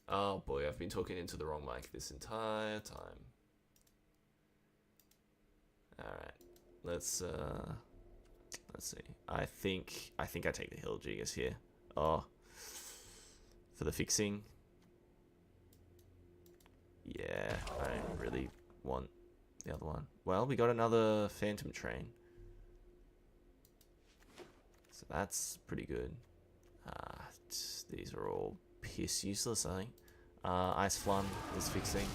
Oh boy, I've been talking into the wrong mic this entire time. Alright. Let's see. I think I take the Hilljiggers here. Oh. For the fixing. Yeah, I don't really want the other one. Well, we got another Phantom Train. So that's pretty good. These are all piss useless, I think. Ice Flun is fixing.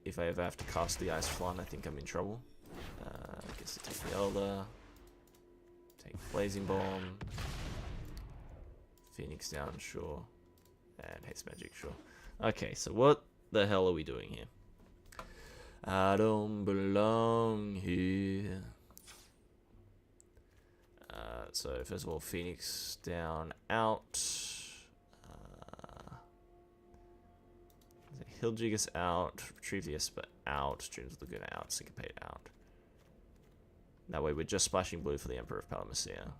If I ever have to cast the Ice Flun, I think I'm in trouble. I guess I take the Elder. Take Blazing Bomb. Phoenix down, sure. And Haste Magic, sure. Okay, so what the hell are we doing here? I don't belong here. So first of all, Phoenix down, out. Hilljiggers out. Retrieve the Esper out. Dreams of Laguna out. Syncopate out. That way we're just splashing blue for the Emperor of Palmacia.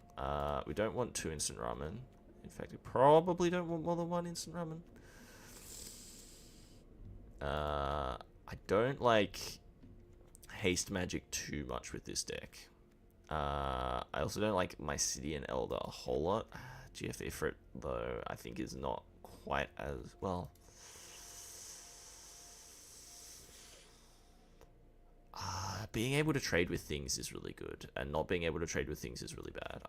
We don't want 2 instant ramen. In fact, we probably don't want more than 1 instant ramen. I don't like haste magic too much with this deck. I also don't like Mysidian Elder a whole lot. GF Ifrit, though, I think is not quite as well. Being able to trade with things is really good, and not being able to trade with things is really bad.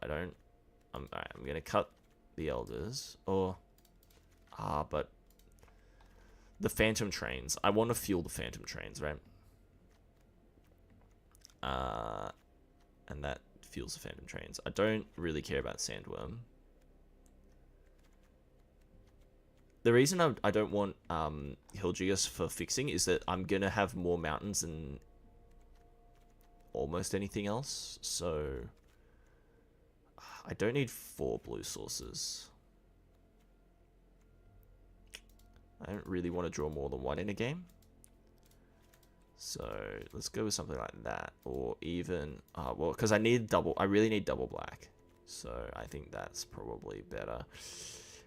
I'm gonna cut the Elders, or but the Phantom Trains. I want to fuel the Phantom Trains, right? And that fuels the Phantom Trains. I don't really care about Sandworm. The reason I don't want Hilljiggers for fixing is that I'm gonna have more mountains than almost anything else, so I don't need 4 blue sources. I don't really want to draw more than 1 in a game. So let's go with something like that, or even well, because I really need double black, so I think that's probably better.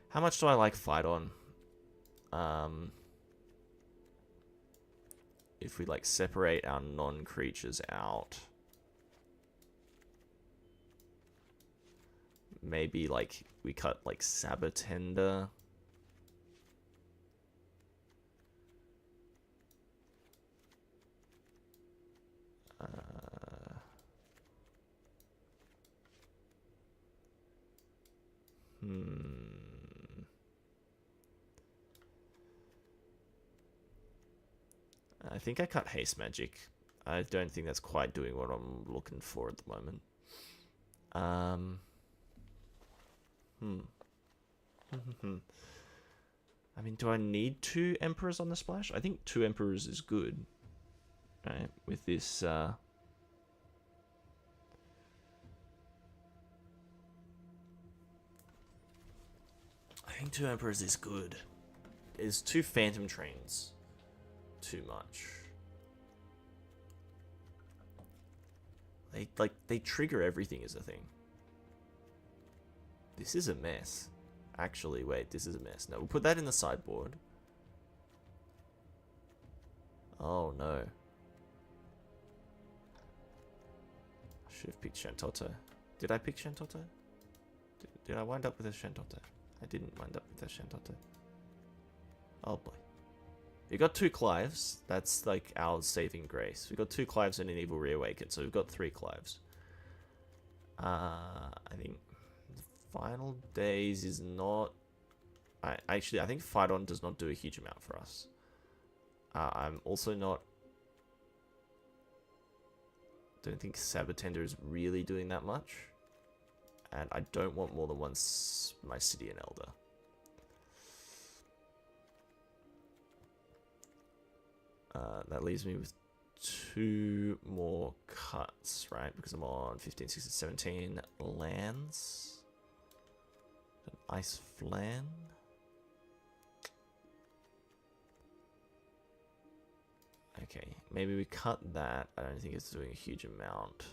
How much do I like Phyton? If we like separate our non-creatures out, maybe like we cut like Sabatender. I think I cut Haste Magic. I don't think that's quite doing what I'm looking for at the moment. I mean, do I need 2 Emperors on the splash? I think 2 Emperors is good. Right, with this... I think 2 Emperors is good. Is 2 Phantom Trains too much? They trigger everything as a thing. This is a mess. Actually, wait, this is a mess. No, we'll put that in the sideboard. Oh no. I should have picked Shantoto. Did I pick Shantoto? Did I wind up with a Shantoto? I didn't wind up with a Shantoto. Oh boy. We got 2 Clives. That's like our saving grace. We got 2 Clives and an Evil Reawakened, so we've got 3 Clives. I think Final Days is not... I think Phyton does not do a huge amount for us. I'm also not... don't think Sabatender is really doing that much. And I don't want more than 1 Mysidian Elder. That leaves me with 2 more cuts, right? Because I'm on 15, 16, 17 lands. An Ice Flan. Okay, maybe we cut that. I don't think it's doing a huge amount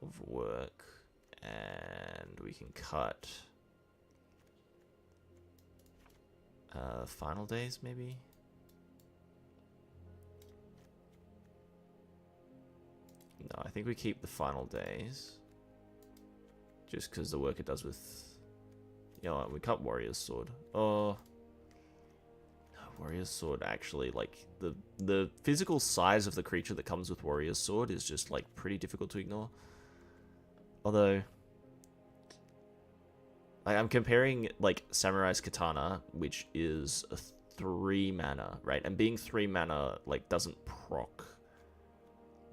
of work. And we can cut Final days, maybe? No, I think we keep the final days. Just because the work it does with... You know what, we cut Warrior's Sword. Oh... Warrior's Sword actually, like, the physical size of the creature that comes with Warrior's Sword is just, like, pretty difficult to ignore. Although... I'm comparing, like, Samurai's Katana, which is a 3 mana, right? And being 3 mana, like, doesn't proc.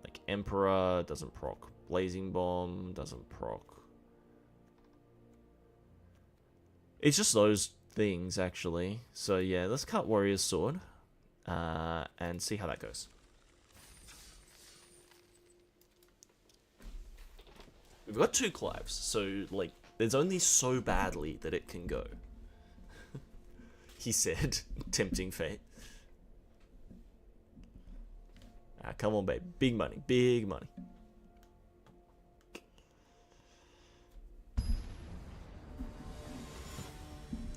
Like, Emperor doesn't proc. Blazing Bomb doesn't proc. It's just those things, actually. So, yeah, let's cut Warrior's Sword. And see how that goes. We've got 2 Clives, so, like, there's only so badly that it can go. He said, tempting fate. Ah, come on, babe. Big money. Big money.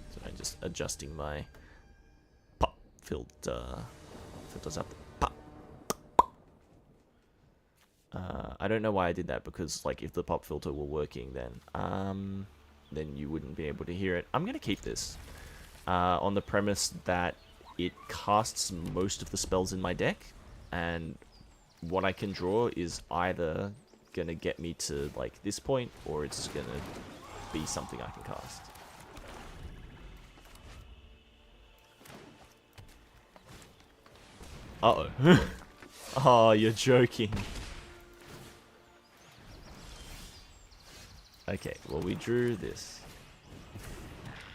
So I'm just adjusting my pop filter. Filters up. Pop. I don't know why I did that, because like if the pop filter were working, then you wouldn't be able to hear it. I'm gonna keep this on the premise that it casts most of the spells in my deck, and what I can draw is either gonna get me to like this point, or it's gonna be something I can cast. Uh-oh. Oh, you're joking. Okay, well we drew this.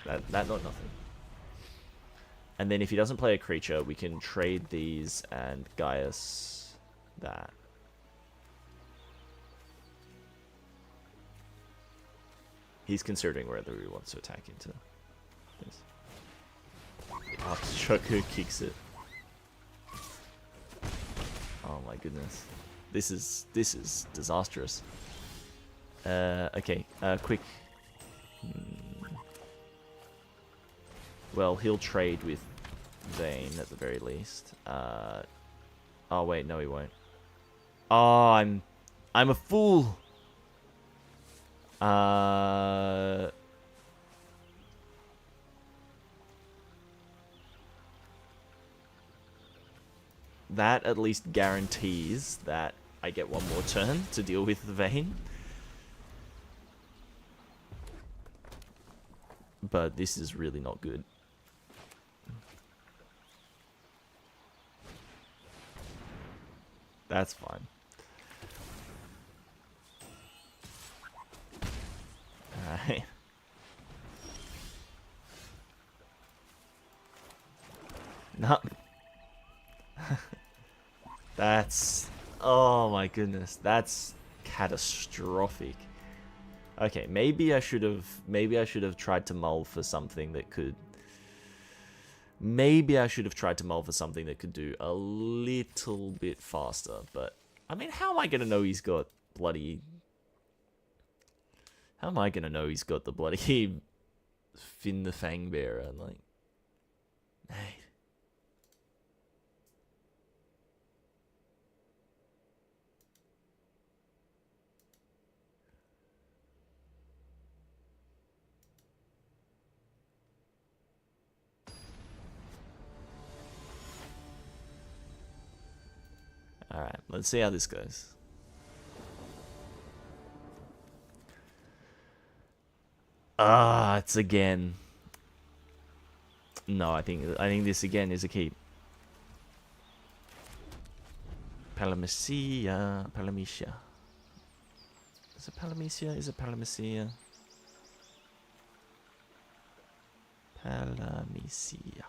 That not nothing. And then if he doesn't play a creature, we can trade these and Gaius that. He's considering whether he wants to attack into this. Oh, Choco kicks it. Oh my goodness. This is disastrous. Okay, quick. Well, he'll trade with Vayne at the very least. Oh wait, no he won't. Oh, I'm a fool. That at least guarantees that I get one more turn to deal with the Vayne. But this is really not good. That's fine. Alright. No. That's... Oh my goodness. That's catastrophic. Okay, maybe I should have tried to mull for something that could... Maybe I should have tried to mull for something that could do a little bit faster, but... I mean, how am I gonna know he's got bloody... How am I gonna know he's got the bloody... Finn the Fangbearer, like... Hey. Alright, let's see how this goes. Ah, it's again. No, I think this again is a keep. Palamecia. Is it Palamecia? Is it Palamecia? Palamecia.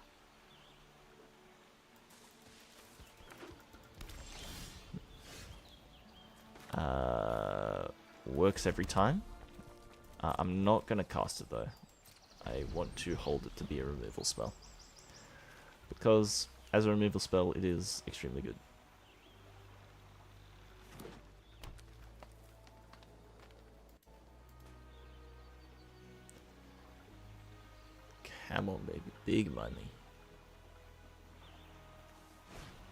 Works every time. I'm not going to cast it though. I want to hold it to be a removal spell. Because as a removal spell, it is extremely good. Come on, baby. Big money.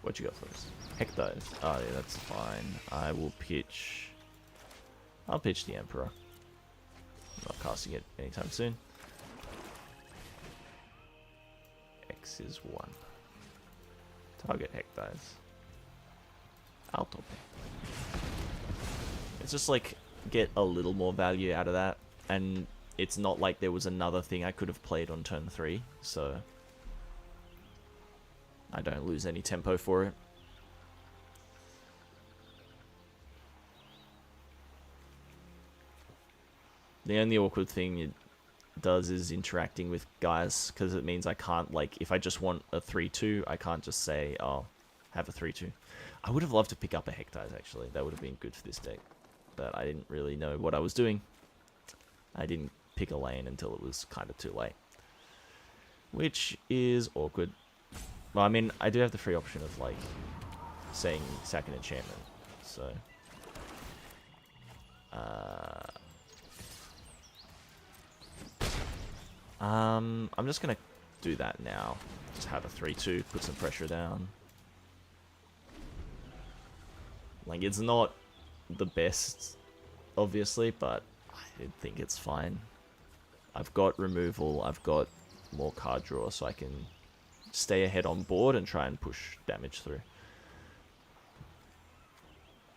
What you got for us? Hectares. Oh, yeah, that's fine. I will pitch... I'll pitch the Emperor. I'm not casting it anytime soon. X is 1. Target hectares. Alto. It's just like, get a little more value out of that. And it's not like there was another thing I could have played on turn 3, so... I don't lose any tempo for it. The only awkward thing it does is interacting with guys, because it means I can't, like, if I just want a 3-2, I can't just say, oh, have a 3-2. I would have loved to pick up a Hectares, actually. That would have been good for this deck. But I didn't really know what I was doing. I didn't pick a lane until it was kind of too late. Which is awkward. Well, I mean, I do have the free option of, like, saying sack an enchantment. So... I'm just gonna do that now. Just have a 3-2, put some pressure down. Like, it's not the best, obviously, but I think it's fine. I've got removal, I've got more card draw, so I can stay ahead on board and try and push damage through.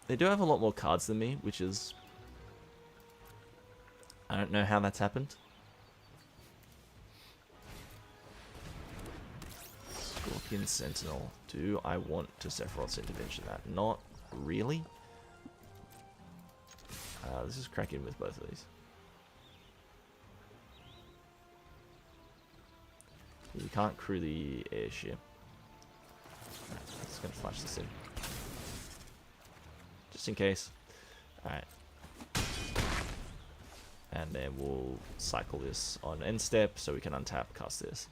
They do have a lot more cards than me, which is... I don't know how that's happened. Scorpion Sentinel. Do I want to Sephiroth's Intervention that? Not really. Let's just crack in with both of these. You can't crew the airship. Right, I'm just going to flash this in. Just in case. Alright. And then we'll cycle this on end step so we can untap, cast this.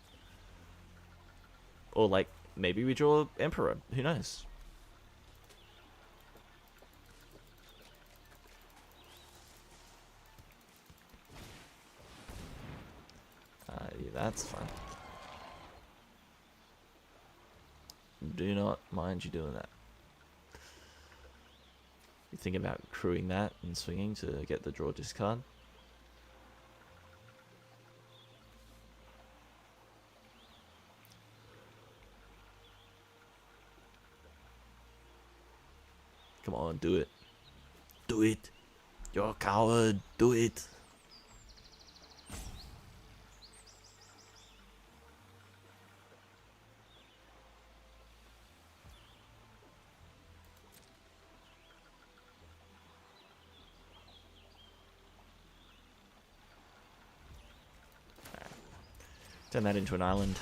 Or, like, maybe we draw Emperor. Who knows? Yeah, that's fine. Do not mind you doing that. You think about crewing that and swinging to get the draw discard? Come on, do it. Do it. You're a coward. Do it. Turn that into an island.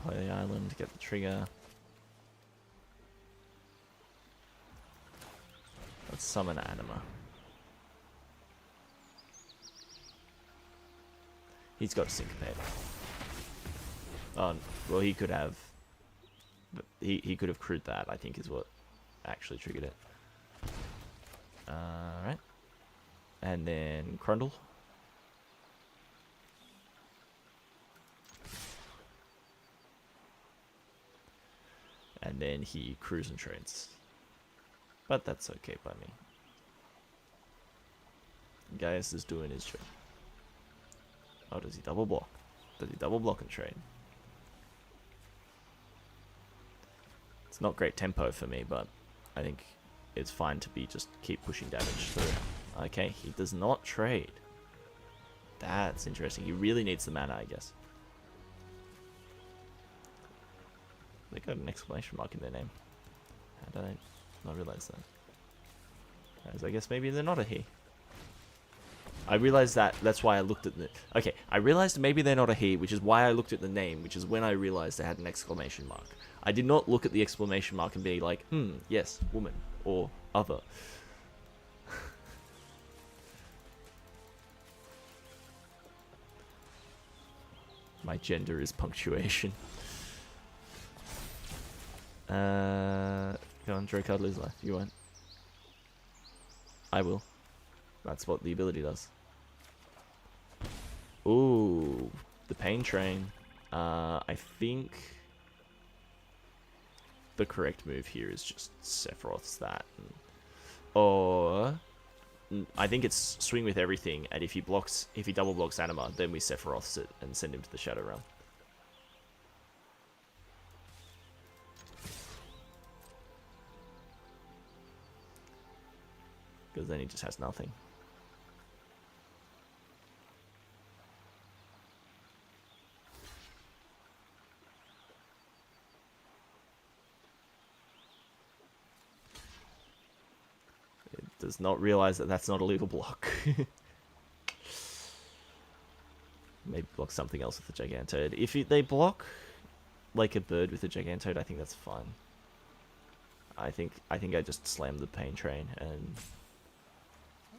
Play the island, get the trigger. Let's summon Anima. He's got Syncopate. Oh, well, he could have. But he could have crewed that, I think, is what actually triggered it. Alright. And then Crundle. And then he crews and trades. But that's okay by me. Gaius is doing his job. Oh, does he double block? Does he double block and trade? It's not great tempo for me, but I think it's fine to be just keep pushing damage through. Okay, he does not trade. That's interesting. He really needs the mana, I guess. They got an exclamation mark in their name. How did I not realize that? As I guess maybe they're not a he. I realized that's why I looked at the... Okay, I realized maybe they're not a he, which is why I looked at the name, which is when I realized they had an exclamation mark. I did not look at the exclamation mark and be like, yes, woman, or other. My gender is punctuation. Go on, draw a card, lose life. You won't. I will. That's what the ability does. Ooh, the Pain Train. I think the correct move here is just Sephiroth's that. Or I think it's swing with everything, and if he double blocks Anima, then we Sephiroth's it and send him to the Shadow Realm. Because then he just has nothing. It does not realize that that's not a legal block. Maybe block something else with the Gigantoad. If they block like a bird with a Gigantoad, I think that's fine. I think I just slam the Pain Train and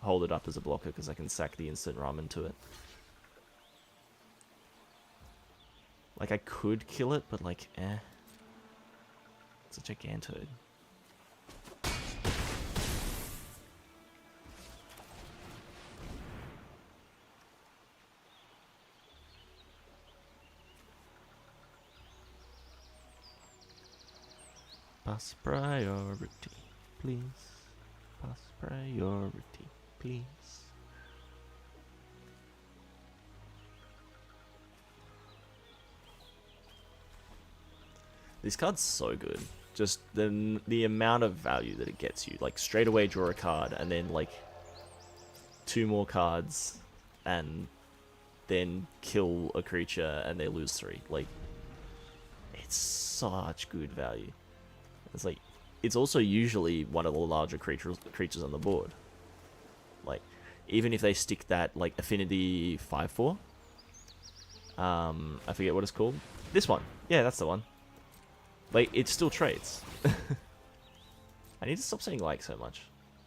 hold it up as a blocker because I can sack the instant ramen to it. Like, I could kill it, but like, eh. It's a Gigantoad. Pass priority, please. Pass priority, please. This card's so good. Just the amount of value that it gets you. Like, straight away draw a card, and then, like, 2 more cards, and then kill a creature, and they lose 3. Like, it's such good value. It's like, it's also usually one of the larger creatures on the board. Like, even if they stick that, like, Affinity 5/4. I forget what it's called. This one. Yeah, that's the one. Like, it still trades. I need to stop saying like so much.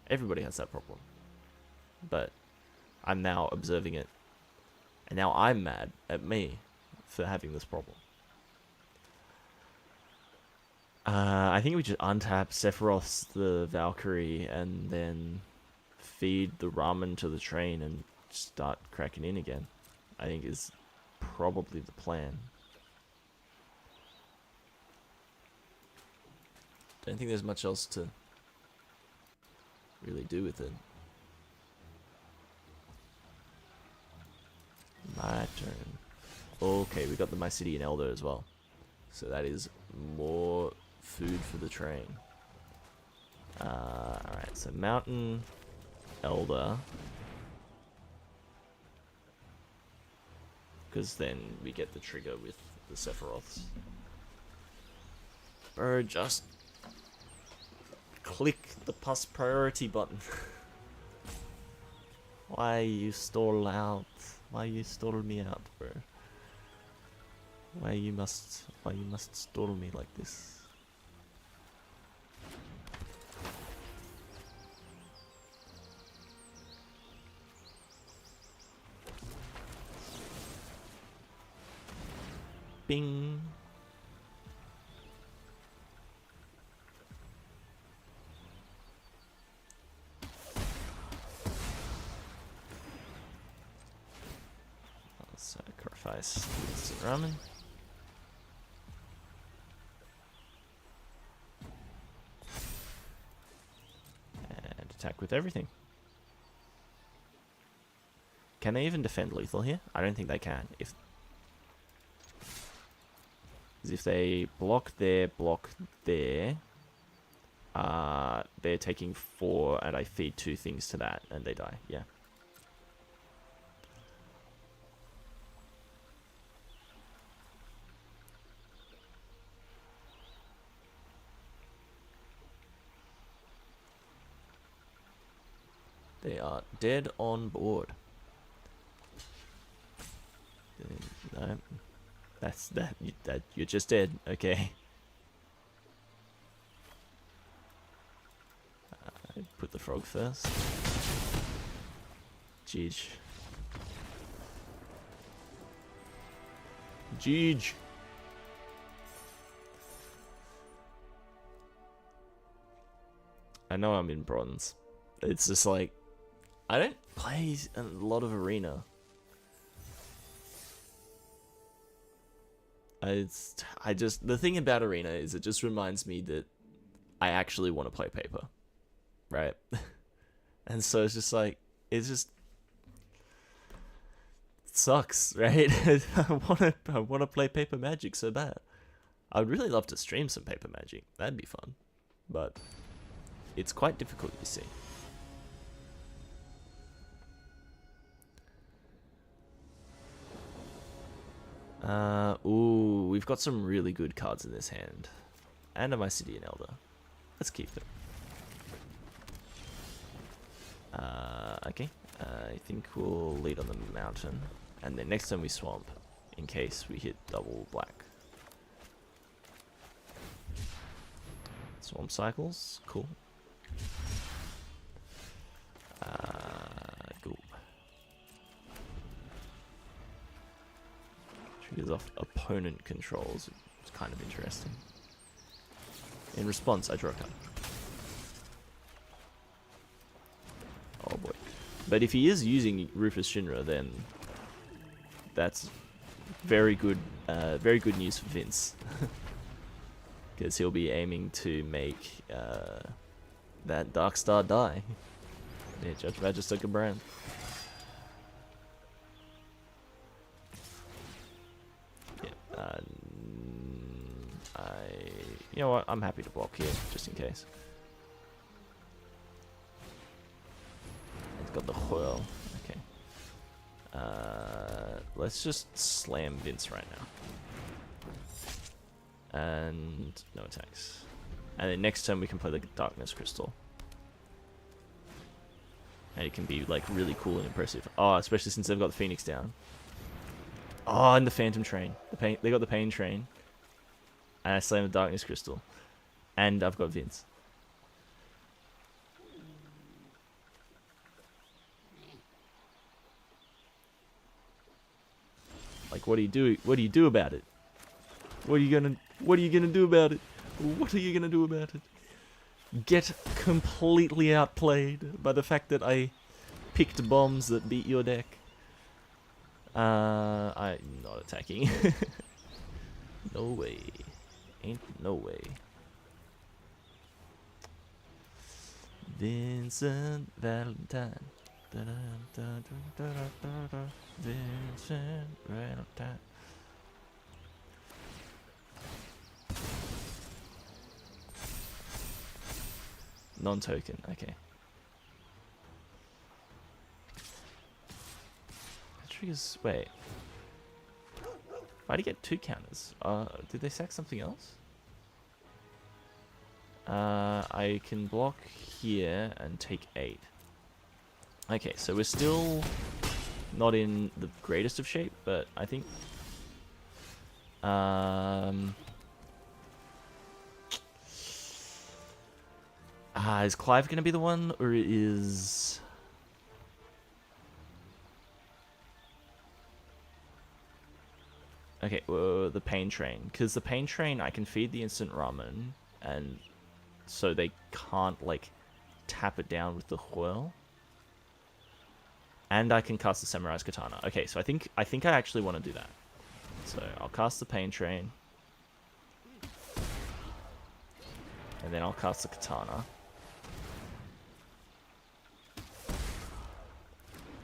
Everybody has that problem. But I'm now observing it. And now I'm mad at me for having this problem. I think we just untap Sephiroth's the Valkyrie and then feed the ramen to the train and start cracking in again. I think is probably the plan. Don't think there's much else to really do with it. My turn. Okay, we got the Mycetian Elder as well. So that is more food for the train. Alright, so Mountain Elder. Because then we get the trigger with the Sephiroths. Bro, just click the pass priority button. Why you stall out? Why you stall me out, bro? Why you must stall me like this? Bing. I'll sacrifice instant ramen. And attack with everything. Can they even defend lethal here? I don't think they can. If they block there, they're taking 4, and I feed 2 things to that, and they die. Yeah. They are dead on board. No, that's that. You're just dead. Okay. Put the frog first. Jeej. Jeej. I know I'm in bronze. It's just like, I don't play a lot of arena. The thing about arena is it just reminds me that I actually want to play paper, right? And so it's just like, it sucks, right? I want to play paper Magic so bad. I would really love to stream some paper Magic. That'd be fun, but it's quite difficult, you see. Ooh, we've got some really good cards in this hand. And a Mycelian Elder. Let's keep it. Okay. I think we'll lead on the mountain. And then next time we swamp, in case we hit double black. Swamp cycles, cool. Cool. Triggers off opponent controls. It's kind of interesting. In response, I draw a card. Oh boy. But if he is using Rufus Shinra, then that's very good news for Vince. Because he'll be aiming to make that Dark Star die. Yeah, Judge Magister Brand. Yeah, you know what? I'm happy to block here, just in case. It's got the Hoyle. Okay. Let's just slam Vince right now. And no attacks. And then next turn we can play the Darkness Crystal. And it can be like really cool and impressive. Oh, especially since they've got the Phoenix down. Oh, and the Phantom Train. They got the Pain Train. And I slam the Darkness Crystal. And I've got Vince. Like, what do you do? What do you do about it? What are you gonna do about it? What are you gonna do about it? Get completely outplayed by the fact that I picked bombs that beat your deck. I'm not attacking. No way. Ain't no way. Vincent Valentine. Vincent Valentine. Non-token, okay. Triggers, wait. Why did he get 2 counters? Did they sack something else? I can block here and take 8. Okay, so we're still not in the greatest of shape, but I think... is Clive going to be the one, or is... Okay, the Pain Train. Because the Pain Train, I can feed the instant ramen, and so they can't, like, tap it down with the Whirl. And I can cast the Samurai's Katana. Okay, so I think I actually want to do that. So I'll cast the Pain Train. And then I'll cast the Katana.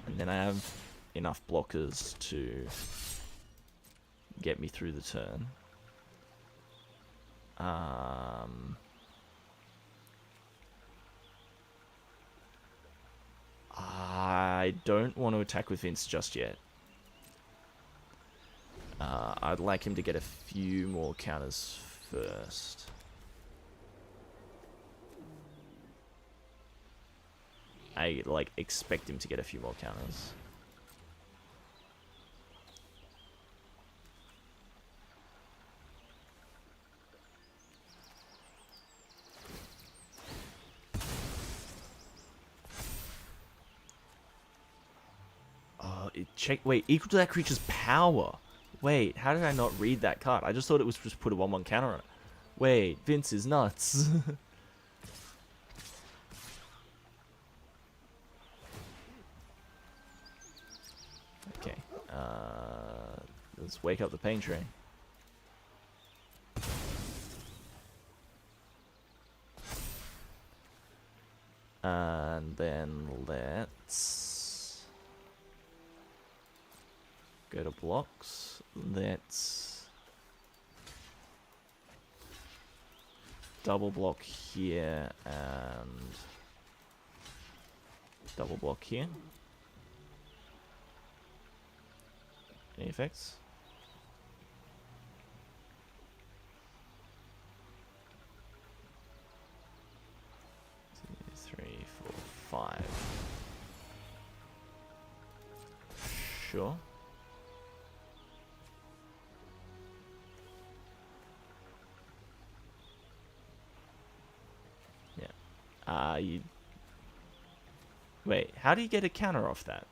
And then I have enough blockers to get me through the turn. I don't want to attack with Vince just yet. I'd like him to get a few more counters first. I like expect him to get a few more counters. Wait, equal to that creature's power. Wait, how did I not read that card? I just thought it was just put a 1/1 counter on it. Wait, Vince is nuts. Let's wake up the pain train. And then let's go to blocks. Let's double block here and double block here. Any effects? Three, four, five. Sure. Yeah. You... Wait, how do you get a counter off that?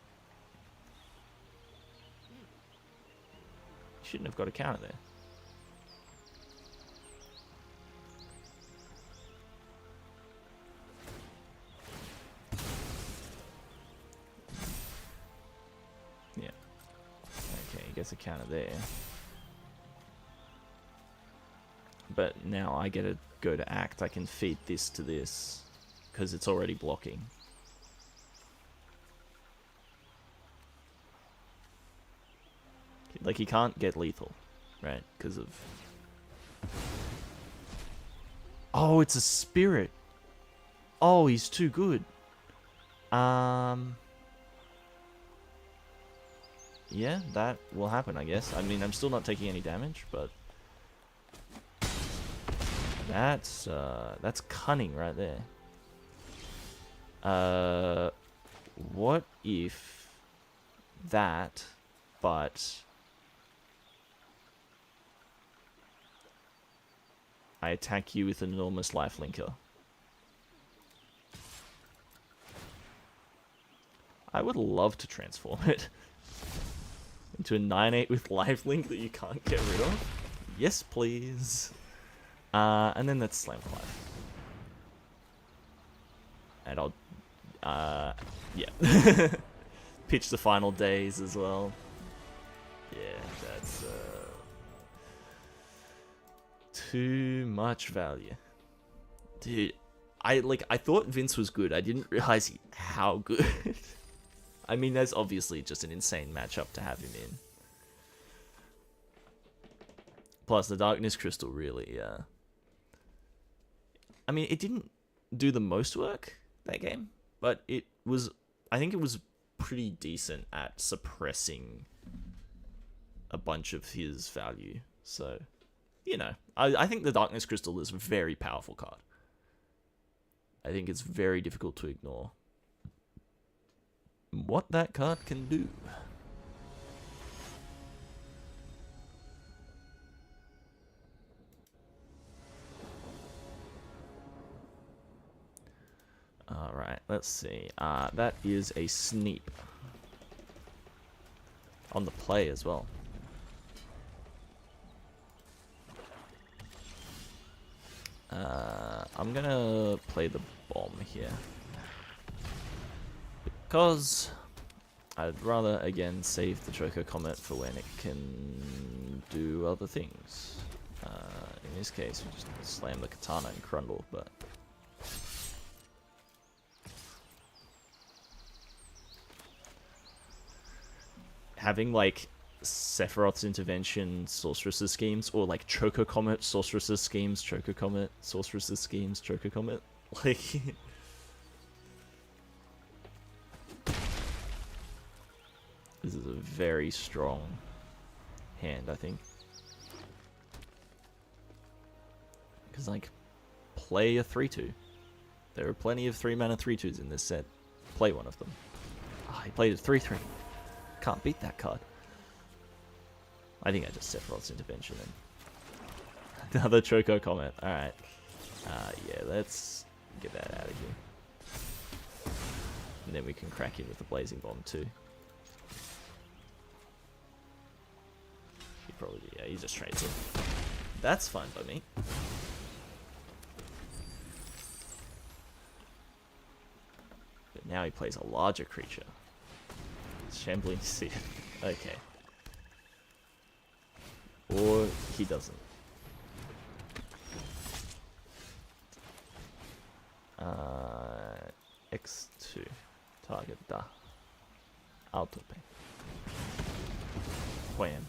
You shouldn't have got a counter there. Yeah. Okay, he gets a counter there. But now I get to go to act. I can feed this to this because it's already blocking. Like, he can't get lethal, right? Because of... Oh, it's a spirit. Oh, he's too good. Yeah, that will happen, I guess. I mean, I'm still not taking any damage, but... That's cunning right there. What if that, but I attack you with an enormous life linker? I would love to transform it into a 9/8 with life link that you can't get rid of. Yes, please. And then that's slam for life. And I'll, yeah. Pitch the final days as well. Yeah, that's, too much value. Dude, I thought Vince was good. I didn't realize how good. I mean, that's obviously just an insane matchup to have him in. Plus, the Darkness Crystal really, I mean, it didn't do the most work, that game, but it was, I think it was pretty decent at suppressing a bunch of his value. So, you know, I think the Darkness Crystal is a very powerful card. I think it's very difficult to ignore what that card can do. Alright, let's see. That is a Sneep. On the play as well. I'm gonna play the bomb here. Because I'd rather, again, save the Choco Comet for when it can do other things. In this case, we just slam the Katana and Crundle, but... having, like, Sephiroth's Intervention, Sorceress's Schemes, or, like, Choco Comet, Sorceress's Schemes, Choco Comet, Sorceress's Schemes, Choco Comet, like... This is a very strong hand, I think. Because, like, play a 3-2. There are plenty of 3-mana 3-2s in this set. Play one of them. Ah, he played a 3-3. Can't beat that card. I think I just Sephiroth's Intervention then. Another Choco Comet. Alright. Yeah, let's get that out of here. And then we can crack in with the Blazing Bomb too. He probably, yeah, he just trades it. That's fine by me. But now he plays a larger creature. Shambling Seer. Okay. he doesn't. X2. Target da. Autopay. Wham.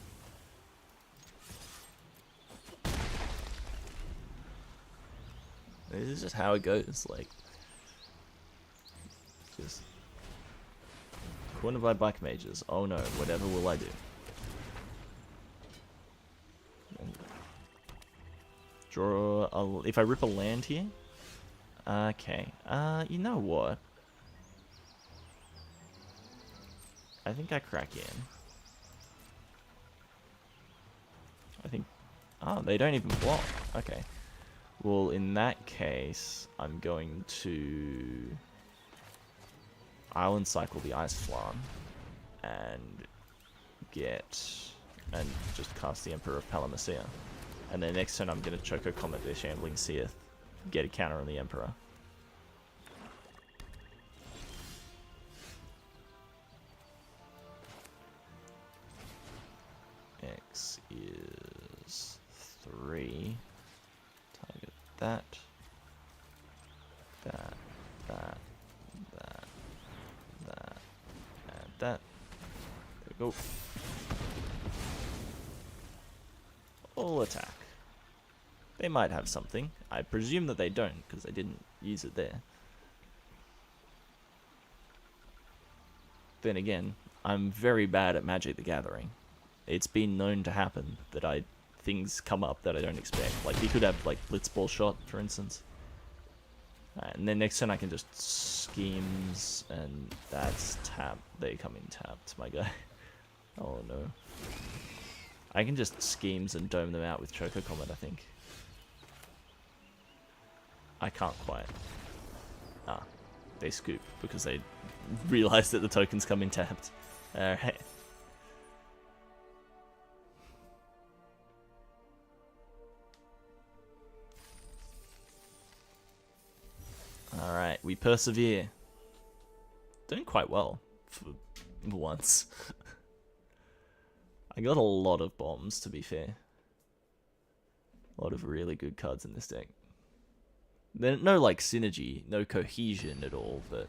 This is just how it goes, like, just cornered by black mages. Oh no, whatever will I do? And draw a, if I rip a land here? Okay, you know what? I think I crack in. I think, oh, they don't even block. Okay. Well, in that case, I'm going to Island Cycle the Ice Flan and just cast the Emperor of Palamacia. And then next turn I'm going to Choco Comet the Shambling Seath, get a counter on the Emperor. X is 3. Target that. That. And that. There we go. All attack. They might have something. I presume that they don't, because they didn't use it there. Then again, I'm very bad at Magic the Gathering. It's been known to happen that things come up that I don't expect. Like, he could have, like, Blitzball Shot, for instance. And then next turn I can just schemes, and that's tap. They come in tapped, my guy. Oh no. I can just schemes and dome them out with Choco Comet, I think. I can't quite. Ah, they scoop because they realize that the tokens come in tapped. Alright. Alright, we persevere. Doing quite well for once. I got a lot of bombs, to be fair. A lot of really good cards in this deck. No, like, synergy, no cohesion at all, but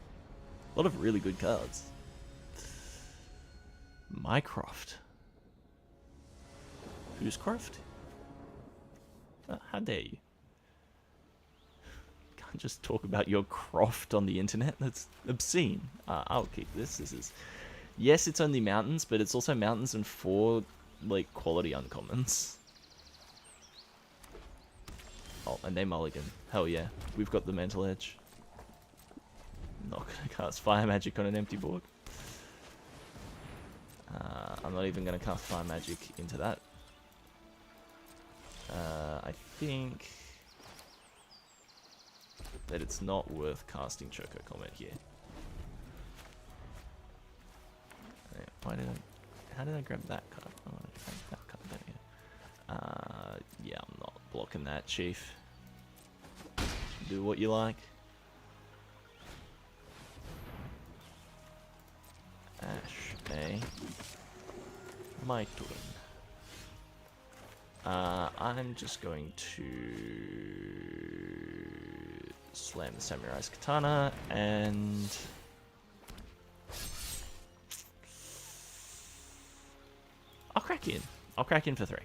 a lot of really good cards. Mycroft. Who's Croft? How dare you? Can't just talk about your Croft on the internet. That's obscene. I'll keep this. This is... Yes, it's only mountains, but it's also mountains and 4, like, quality uncommons. Oh, and they mulligan. Hell yeah. We've got the mental edge. Not gonna cast Fire Magic on an empty board. I'm not even gonna cast Fire Magic into that. I think that it's not worth casting Choco Comet here. Why did I... How did I grab that card? Oh, I grabbed that card there. Yeah, I'm not blocking that, Chief. Do what you like. Ash, eh? My turn. I'm just going to slam the Samurai's Katana and... I'll crack in. I'll crack in for 3.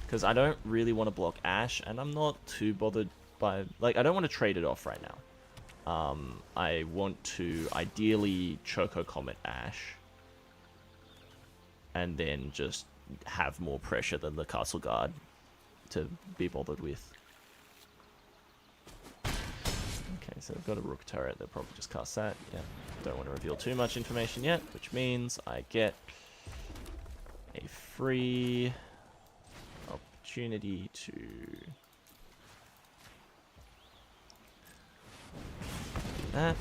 Because I don't really want to block Ash, and I'm not too bothered by... Like, I don't want to trade it off right now. I want to ideally Choco Comet Ash. And then just have more pressure than the Castle Guard to be bothered with. Okay, so I've got a Rook turret. They'll probably just cast that. Yeah, don't want to reveal too much information yet, which means I get a free opportunity to do that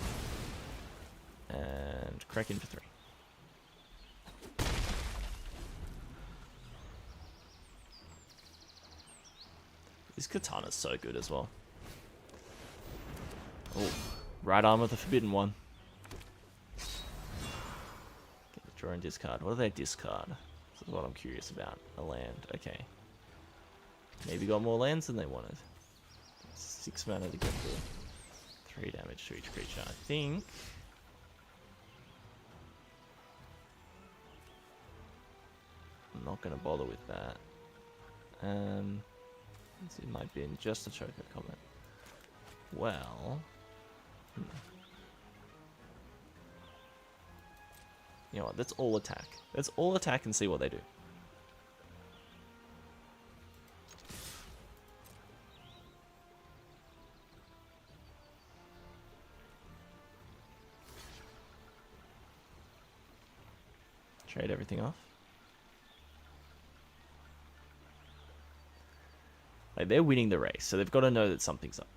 and crack in for 3. This katana's so good as well. Oh, right arm of the Forbidden One. Get the draw and discard. What do they discard? This is what I'm curious about. A land. Okay. Maybe got more lands than they wanted. 6 mana to get the 3 damage to each creature. I think. I'm not going to bother with that. It might be in just a choker comment. Well. You know what? Let's all attack. Let's all attack and see what they do. Trade everything off. Like, they're winning the race, so they've got to know that something's up.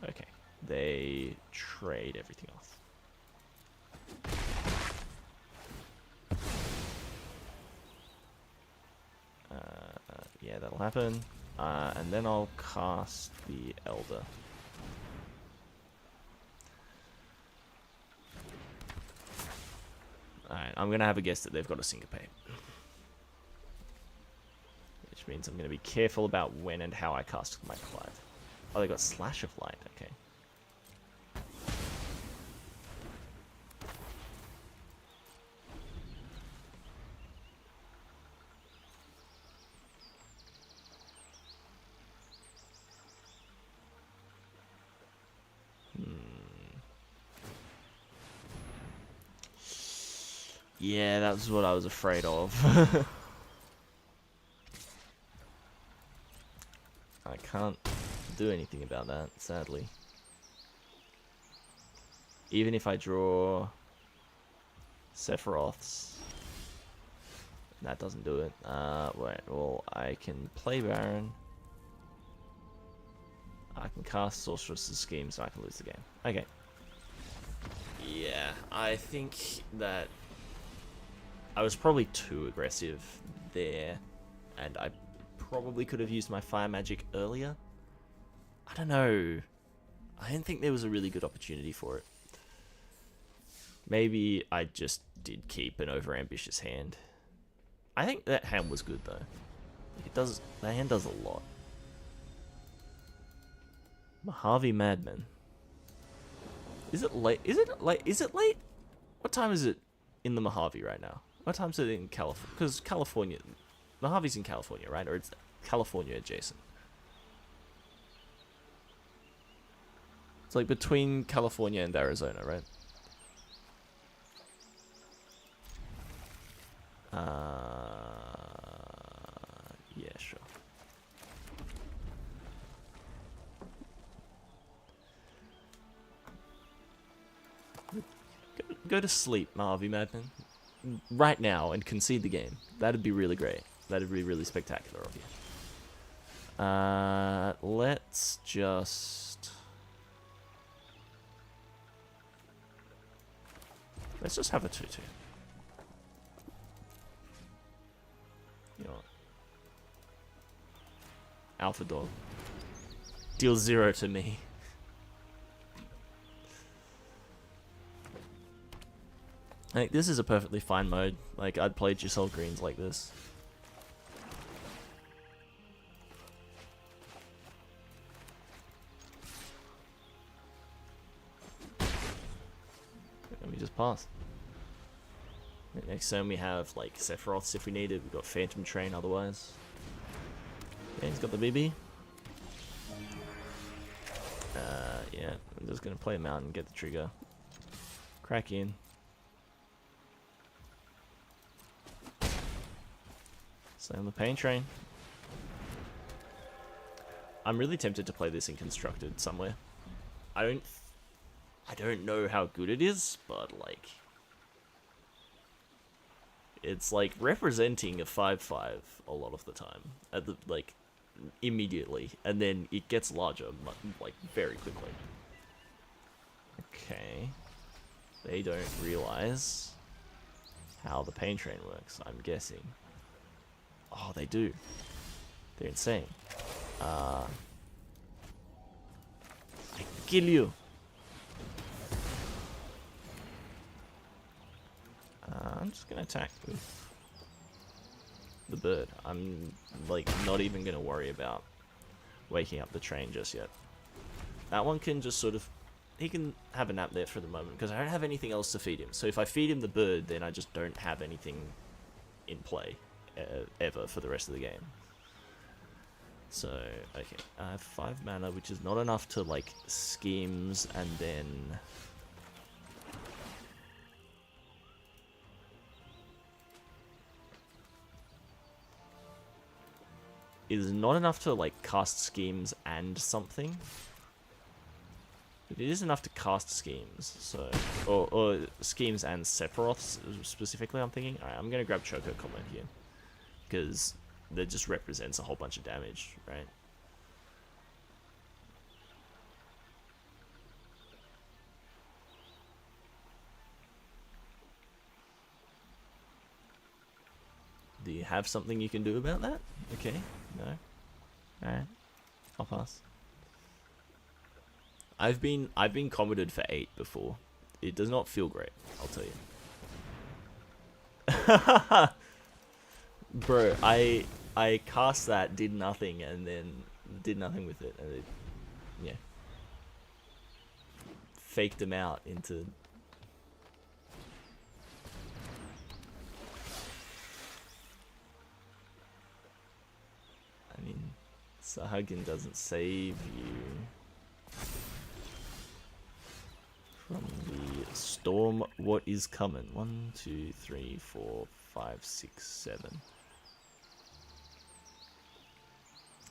Okay. They trade everything off. Yeah, that'll happen. And then I'll cast the Elder. Alright, I'm going to have a guess that they've got a Syncopate. Which means I'm going to be careful about when and how I cast my Clive. Oh, they got Slash of Light, okay. Yeah, that's what I was afraid of. I can't do anything about that, sadly. Even if I draw Sephiroths, that doesn't do it. Wait, well, I can play Baron. I can cast Sorceress's Scheme so I can lose the game. Okay. Yeah, I think that I was probably too aggressive there, and I probably could have used my Fire Magic earlier. I don't know. I didn't think there was a really good opportunity for it. Maybe I just did keep an overambitious hand. I think that hand was good though. That hand does a lot. Mojave Madman. Is it late? Is it late? What time is it in the Mojave right now? What time is it in California? Because California, Mojave's in California, right? Or it's California adjacent. It's like between California and Arizona, right? Yeah, sure. Go to sleep, Mojave Madman. Right now and concede the game. That'd be really great. That'd be really spectacular of you. Let's just have a 2-2. You know what? Alpha Dog. Deal 0 to me. Like, this is a perfectly fine mode. Like, I'd play Giselle Greens like this. Let me just pass. Next turn we have, like, Sephiroths if we need it. We've got Phantom Train otherwise. Yeah, he's got the BB. Yeah, I'm just gonna play him out and get the trigger. Crack in. Slam the Pain Train. I'm really tempted to play this in Constructed somewhere. I don't know how good it is, but like it's like representing a 5/5 a lot of the time at the like immediately, and then it gets larger like very quickly. Okay. They don't realize how the Pain Train works, I'm guessing. Oh, they do. They're insane. I kill you. I'm just gonna attack with the bird. I'm like not even gonna worry about waking up the train just yet. That one can just sort of, he can have a nap there for the moment because I don't have anything else to feed him. So if I feed him the bird, then I just don't have anything in play ever for the rest of the game. So, okay, I have 5 mana, which is not enough to, like, schemes, and then... It is not enough to, like, cast schemes and something. But it is enough to cast schemes, so... Or schemes and Sephiroths, specifically, I'm thinking. Alright, I'm gonna grab Choco Comment here. Because... that just represents a whole bunch of damage, right? Do you have something you can do about that? Okay, no. Alright, I'll pass. I've been commented for 8 before. It does not feel great, I'll tell you. Bro, I cast that, did nothing, and then did nothing with it, and it, yeah, faked him out into. I mean, Sahagin doesn't save you from the storm. What is coming? 1, 2, 3, 4, 5, 6, 7.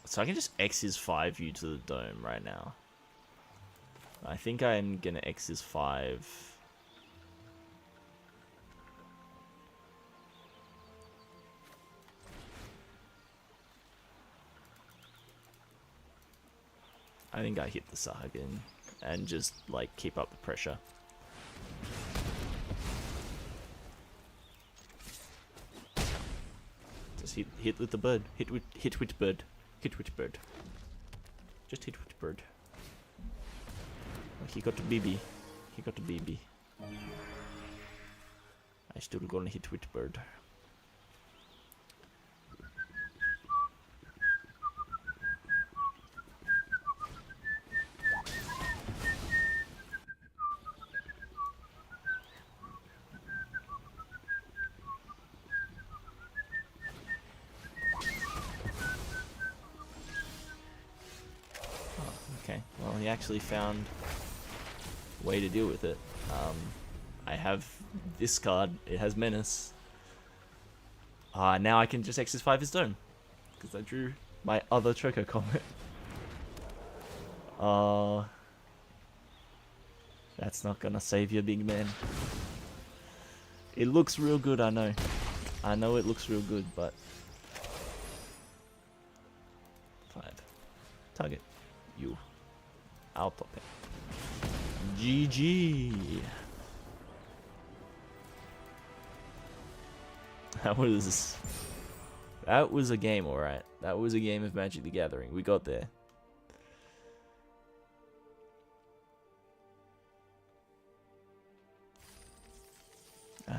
So I can just X his 5 you to the dome right now. I think I'm gonna X his 5. I think I hit the Sahagin and just like keep up the pressure. Just hit with the bird. Hit with bird. Hit with bird. Just hit with bird. Oh, he got a BB. He got a BB. I still gonna hit with bird. He actually found a way to deal with it. I have this card. It has Menace. Now I can just exercise 5 his dome. Because I drew my other Choco Comet. That's not gonna save you, big man. It looks real good, I know. I know it looks real good, but... 5. Target. You. I'll pop it. GG. That was a game, alright. That was a game of Magic the Gathering. We got there.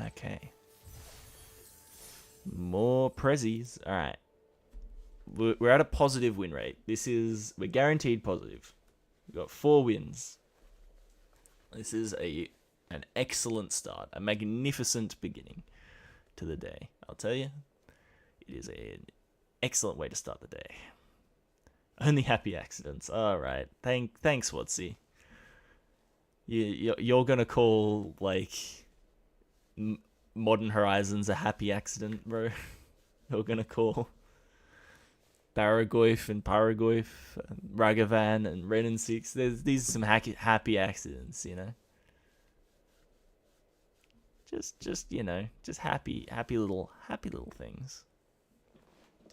Okay. More prezzies. Alright. We're at a positive win rate. We're guaranteed positive. We've got 4 wins. This is an excellent start. A magnificent beginning to the day. I'll tell you. It is an excellent way to start the day. Only happy accidents. Alright. Thanks, Watsy. You're gonna call, like, Modern Horizons a happy accident, bro? You're gonna call Baragoyf and Paragoyf, and Ragavan and Ren and Six. These are some happy accidents, you know. Just you know, just happy little things.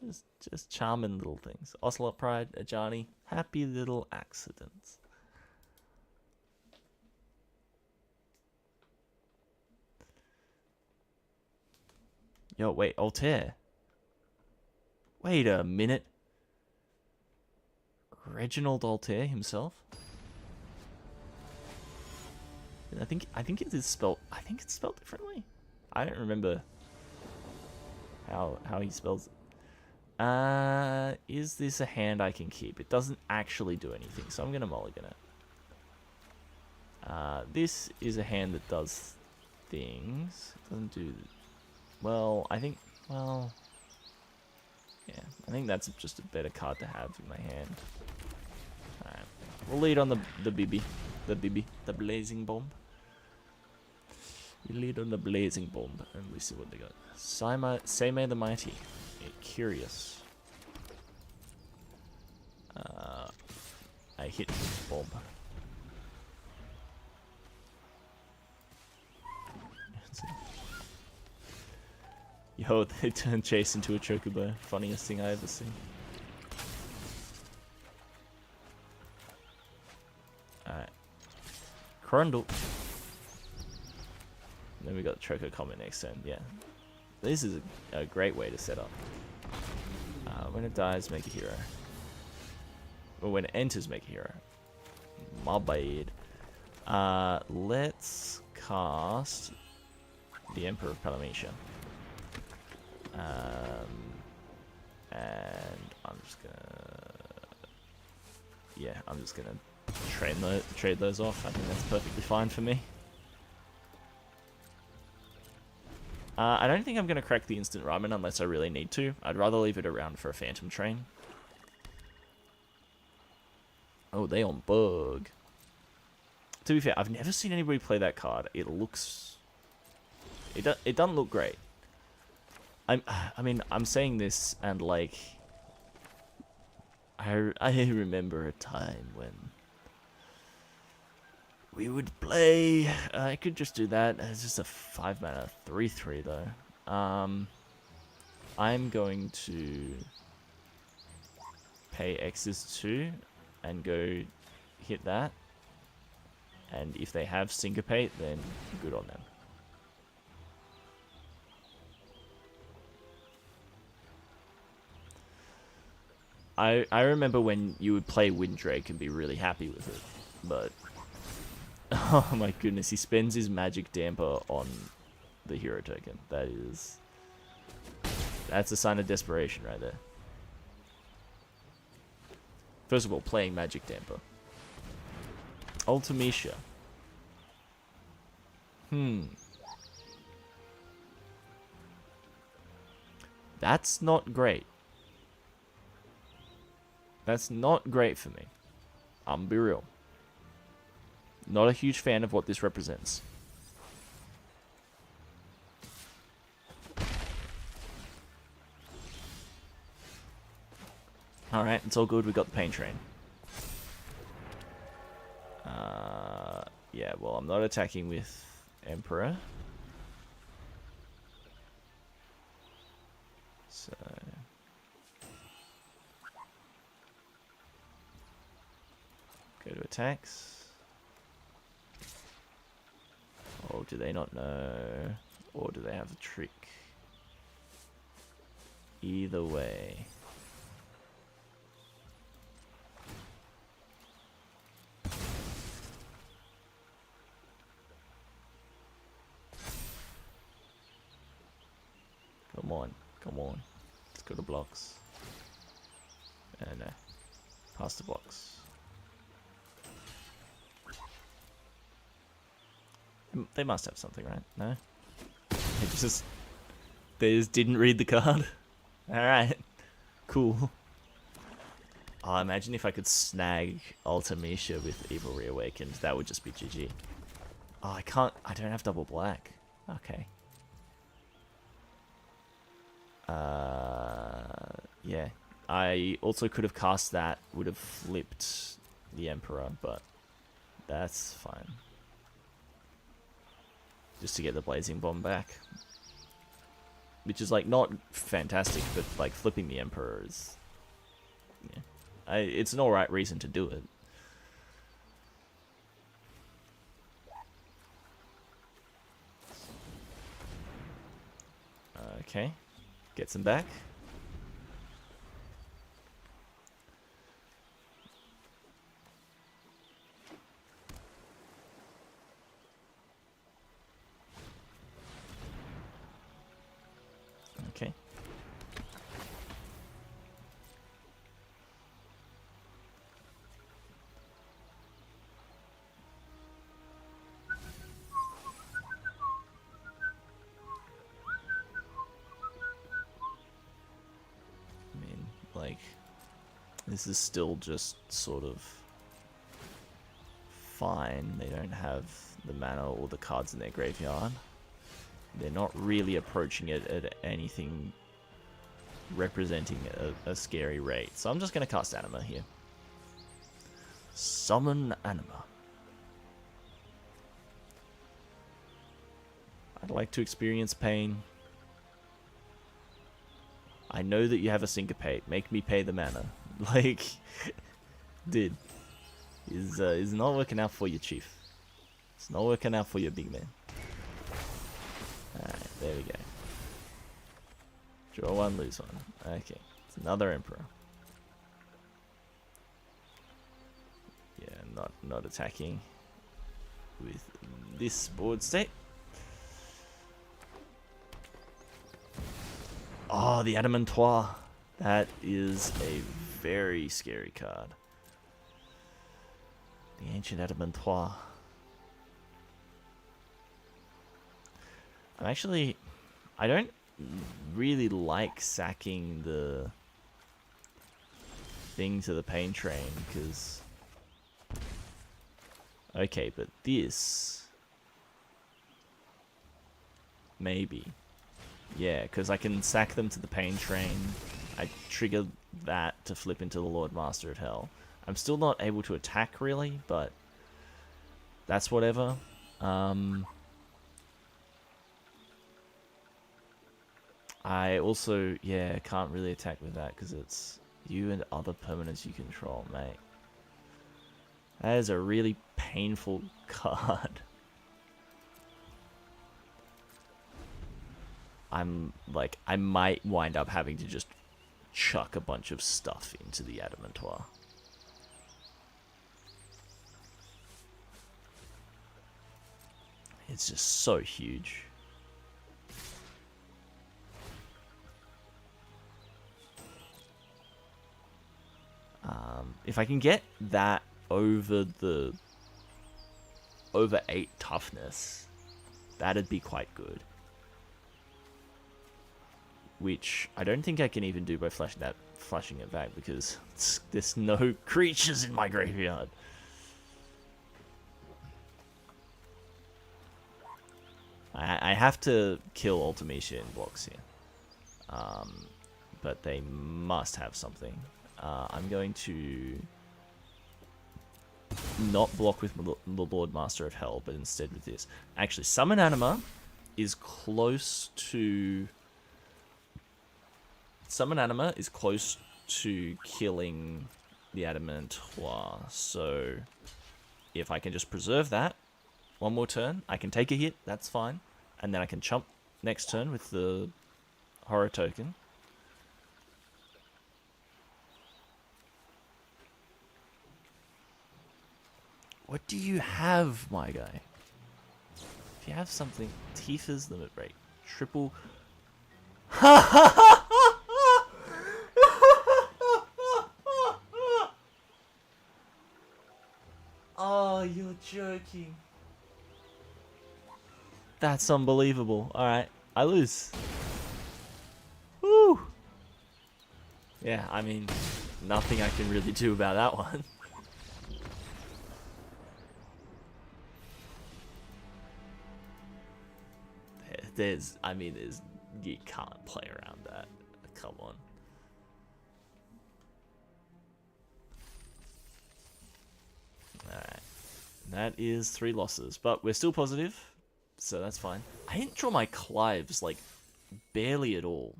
Just charming little things. Ocelot Pride, Ajani, happy little accidents. Yo, wait, Altair. Wait a minute. Reginald Altair himself? I think it is spelled. I think it's spelled differently. I don't remember how he spells it. Is this a hand I can keep? It doesn't actually do anything, so I'm gonna mulligan it. This is a hand that does things. It doesn't do... Well, I think... Well... Yeah, I think that's just a better card to have in my hand. Alright. We'll lead on the Bibi. The Blazing Bomb. We lead on the Blazing Bomb, and we see what they got. Seimei the Mighty. Curious. I hit Bomb. Yo, they turned Chase into a Chocobo. Funniest thing I ever seen. Alright. Crundle. Then we got Choco Comet next turn. Yeah. This is a great way to set up. When it dies, make a hero. Or when it enters, make a hero. My bad. Let's cast the Emperor of Palamecia. And I'm just gonna trade those off. I think that's perfectly fine for me. I don't think I'm gonna crack the instant ramen unless I really need to. I'd rather leave it around for a Phantom Train. Oh, they on bug. To be fair, I've never seen anybody play that card. It looks... It doesn't look great. I mean, I'm saying this and like... I remember a time when... we would play... I could just do that. It's just a 5-mana 3/3 though. I'm going to... pay X's 2 and go hit that. And if they have Syncopate, then good on them. I remember when you would play Windrake and be really happy with it, but... oh my goodness, he spends his magic damper on the hero token. That's a sign of desperation right there. First of all, playing magic damper. Ultimecia. That's not great. That's not great for me. I'm be real. Not a huge fan of what this represents. Alright, it's all good. We got the Pain Train. Yeah, well, I'm not attacking with Emperor. So... go to attacks. Oh, do they not know? Or do they have a trick? Either way. Come on, come on. Let's go to blocks. No. Pass the box. They must have something, right? No? They just didn't read the card? Alright. Cool. Oh, imagine if I could snag Ultimecia with Evil Reawakened. That would just be GG. Oh, I don't have double black. Okay. Yeah. I also could have cast that, would have flipped the Emperor, but that's fine. Just to get the Blazing Bomb back. Which is, like, not fantastic, but, like, flipping the Emperor is... yeah. It's an alright reason to do it. Okay. Gets him back. Like, this is still just sort of fine. They don't have the mana or the cards in their graveyard. They're not really approaching it at anything representing a scary rate. So I'm just going to cast Anima here. Summon Anima. I'd like to experience pain. I know that you have a Syncopate. Make me pay the mana. Like, dude, is not working out for you, Chief. It's not working out for you, big man. Alright, there we go. Draw one, lose one. Okay, it's another Emperor. Yeah, not attacking with this board state. Oh, the Adamantoise. That is a very scary card. The Ancient Adamantoise. I don't really like sacking the thing to the Pain Train, because... Okay, but this... Maybe. Yeah, because I can sack them to the Pain Train. I trigger that to flip into the Lord Master of Hell. I'm still not able to attack, really, but that's whatever. I also, yeah, can't really attack with that because it's you and other permanents you control, mate. That is a really painful card. I might wind up having to just chuck a bunch of stuff into the Adamantoise. It's just so huge. If I can get that over 8 toughness, that'd be quite good. Which I don't think I can even do by flashing it back, because there's no creatures in my graveyard. I have to kill Ultimecia in blocks here. But they must have something. I'm going to not block with the Lord Master of Hell, but instead with this. Actually, Summon Anima is close to... Summon Anima is close to killing the Adamantoise. So, if I can just preserve that one more turn, I can take a hit, that's fine. And then I can chump next turn with the Horror token. What do you have, my guy? If you have something, Tifa's limit break. Triple... Oh, you're joking. That's unbelievable. Alright, I lose. Woo! Yeah, I mean, nothing I can really do about that one. You can't play around that. Come on. Alright. That is 3 losses, but we're still positive, so that's fine. I didn't draw my Clives, like, barely at all.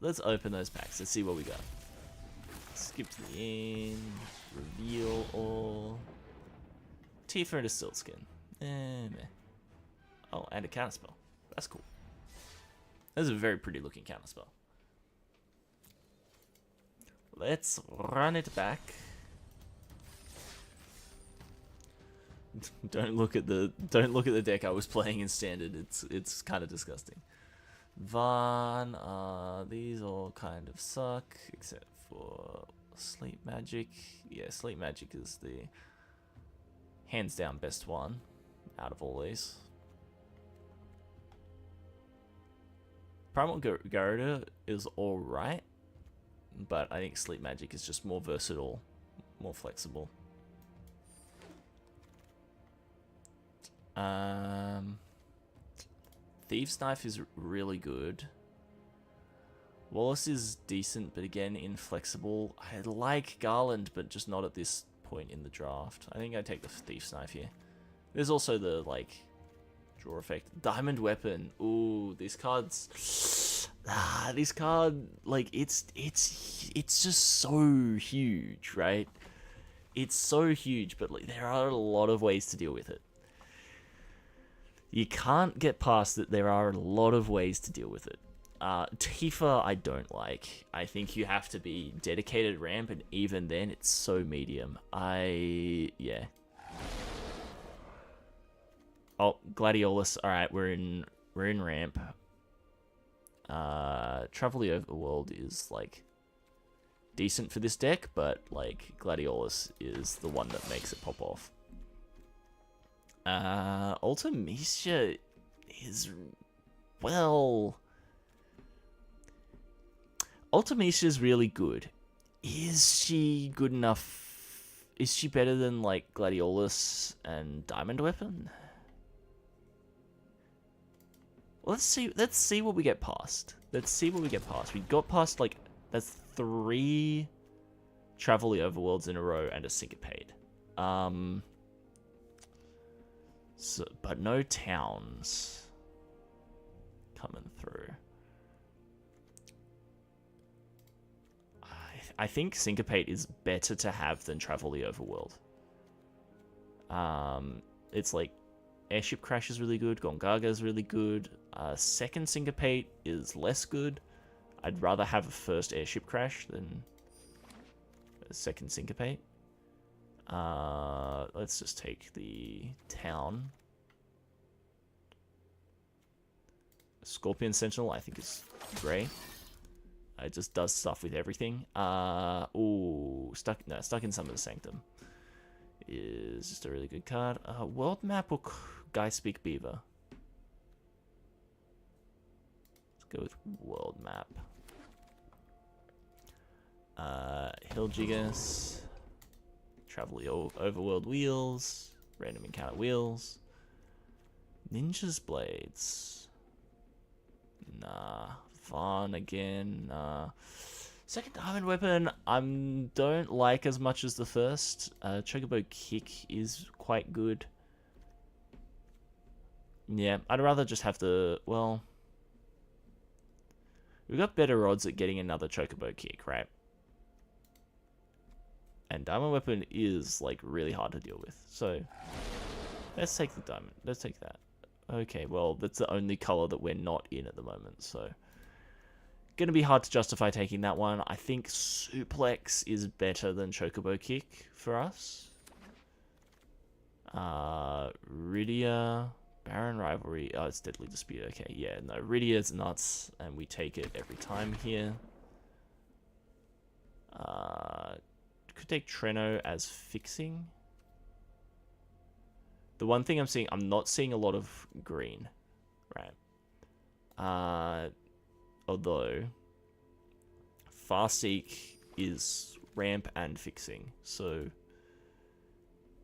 Let's open those packs. Let's see what we got. Skip to the end. Reveal all. Tifa and a Siltskin. Meh. Oh, and a counterspell. That's cool. That's a very pretty looking counterspell. Let's run it back. Don't look at the deck I was playing in standard. It's kind of disgusting. Vaan, these all kind of suck except for Sleep Magic. Yeah, Sleep Magic is the hands down best one out of all these. Primal Garuda is alright, but I think Sleep Magic is just more versatile, more flexible. Thieves' Knife is really good. Wallace is decent, but again, inflexible. I like Garland, but just not at this point in the draft. I think I take the Thieves' Knife here. There's also the, like, draw effect. Diamond Weapon. Ooh, this card's... this card, like, it's just so huge, right? It's so huge, but like, there are a lot of ways to deal with it. You can't get past that there are a lot of ways to deal with it. Tifa, I don't like. I think you have to be dedicated ramp, and even then, it's so medium. Yeah. Oh, Gladiolus. All right, we're in ramp. Travel the Overworld is like decent for this deck, but like Gladiolus is the one that makes it pop off. Ultimecia is, well, Ultimecia is really good. Is she good enough? Is she better than like Gladiolus and Diamond Weapon? Let's see what we get past. Let's see what we get past. We got past, like, that's 3 Travel the Overworlds in a row and a Syncopate. So, but no towns coming through. I think Syncopate is better to have than Travel the Overworld. It's like Airship Crash is really good. Gongaga is really good. Second Syncopate is less good. I'd rather have a first Airship Crash than a second Syncopate. Let's just take the town. Scorpion Sentinel, I think, is great. It just does stuff with everything. Ooh, Stuck in Summoner's Sanctum is just a really good card. World Map or Guy Speak Beaver? Let's go with World Map. Hilljigus, Travel the Overworld Wheels, Random Encounter Wheels, Ninja's Blades. Nah. Vaughn again. Nah. Second Diamond Weapon, I don't like as much as the first. Chocobo Kick is quite good. Yeah, I'd rather just have the, well, we've got better odds at getting another Chocobo Kick, right? And Diamond Weapon is, like, really hard to deal with. So, let's take the Diamond. Let's take that. Okay, well, that's the only color that we're not in at the moment, so gonna be hard to justify taking that one. I think Suplex is better than Chocobo Kick for us. Rydia, Baron Rivalry. Oh, it's Deadly Dispute. Okay, yeah, no, Rydia's nuts, and we take it every time here. Could take Treno as fixing. The one thing I'm not seeing a lot of green, right? Although Farseek is ramp and fixing, so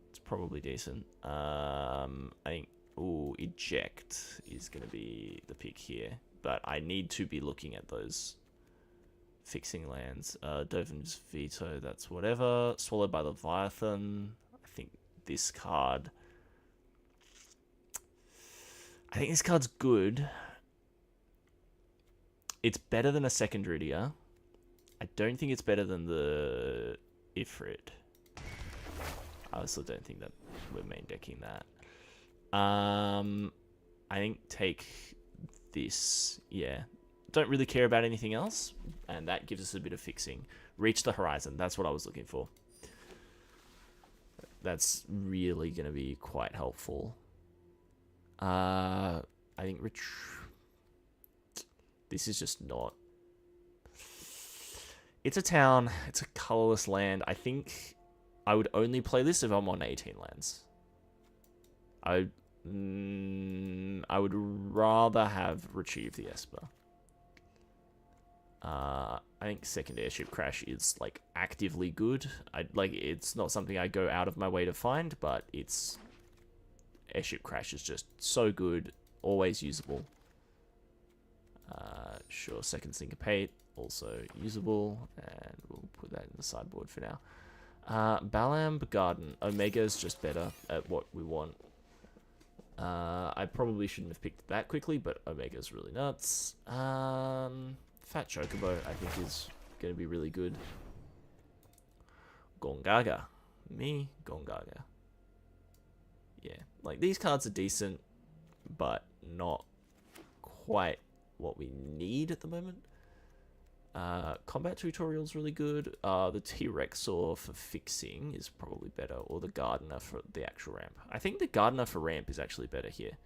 it's probably decent. I think, ooh, Eject is going to be the pick here, but I need to be looking at those fixing lands. Dovin's Veto, that's whatever. Swallowed by Leviathan. I think this card's good. It's better than a second Rydia. I don't think it's better than the Ifrit. I also don't think that we're main decking that. I think take this. Yeah. Don't really care about anything else. And that gives us a bit of fixing. Reach the Horizon. That's what I was looking for. That's really going to be quite helpful. I think this is just not. It's a town. It's a colorless land. I think I would only play this if I'm on 18 lands. I would rather have Retrieve the Esper. I think second airship crash is like actively good. It's not something I go out of my way to find, but it's airship crash is just so good, always usable. Sure, second syncopate also usable, and we'll put that in the sideboard for now. Balamb Garden. Omega is just better at what we want. I probably shouldn't have picked that quickly, but Omega is really nuts. Fat Chocobo, I think, is going to be really good. Gongaga. Gongaga. Yeah, like, these cards are decent, but not quite what we need at the moment. Combat Tutorial's really good. The T-Rexor for fixing is probably better, or the Gardener for the actual ramp. I think the Gardener for ramp is actually better here,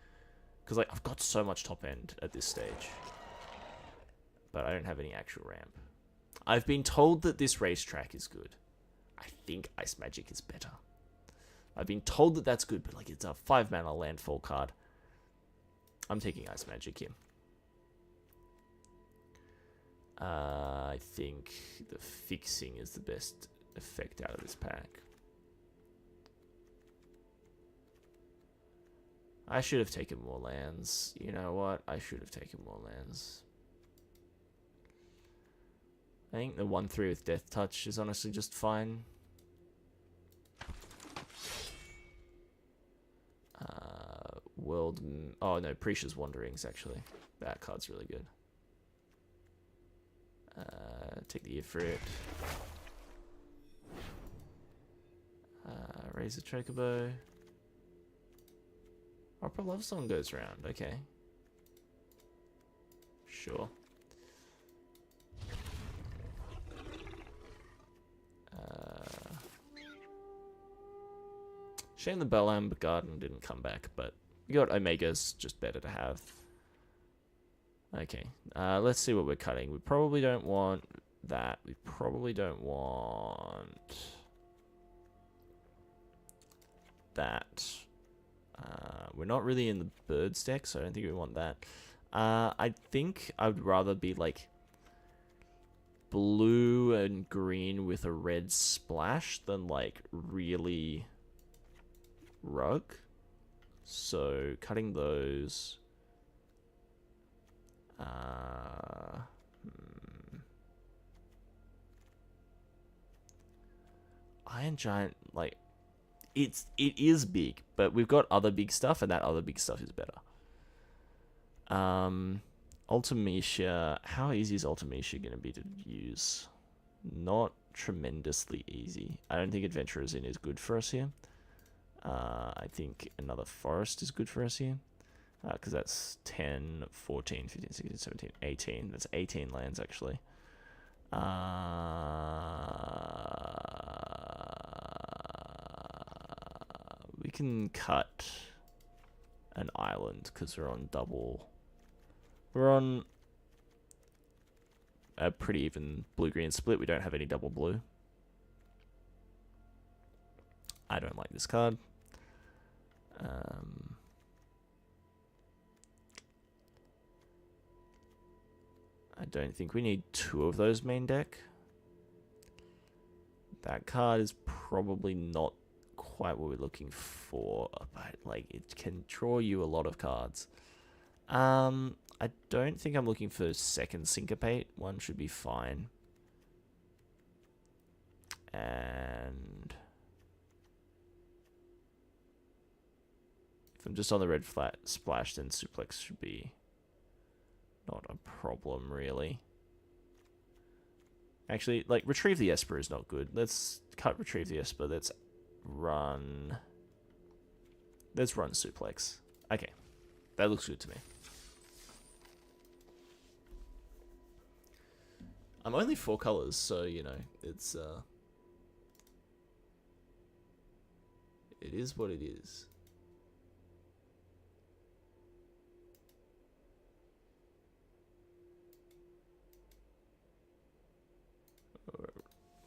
because like I've got so much top end at this stage, but I don't have any actual ramp. I've been told that this racetrack is good. I think Ice Magic is better. I've been told that that's good, but like it's a 5-mana landfall card. I'm taking Ice Magic here. I think the fixing is the best effect out of this pack. I should have taken more lands. You know what? I should have taken more lands. I think the 1/3 with Death Touch is honestly just fine. Oh no, Precious Wanderings actually. That card's really good. Take the Ifrit. Raise the Chocobo. Opera Love Song goes round, okay. Sure. Shame the Balamb Garden didn't come back, but you got Omega's just better to have. Okay, let's see what we're cutting. We probably don't want that. We probably don't want that. We're not really in the birds deck, so I don't think we want that. I think I would rather be like blue and green with a red splash than like really rug. So cutting those. Iron Giant, like, it is big, but we've got other big stuff, and that other big stuff is better. Ultimecia, how easy is Ultimecia going to be to use? Not tremendously easy. I don't think Adventurer's In is good for us here. I think another Forest is good for us here. Because that's 10, 14, 15, 16, 17, 18. That's 18 lands, actually. We can cut an island because we're on double. We're on a pretty even blue-green split. We don't have any double blue. I don't like this card. I don't think we need 2 of those main deck. That card is probably not quite what we're looking for, but like it can draw you a lot of cards. I don't think I'm looking for second Syncopate. One should be fine. And if I'm just on the red flat splash, then Suplex should be not a problem, really. Actually, like, Retrieve the Esper is not good. Let's cut Retrieve the Esper. Let's run Suplex. Okay. That looks good to me. I'm only 4 colors, so, you know, it's, it is what it is.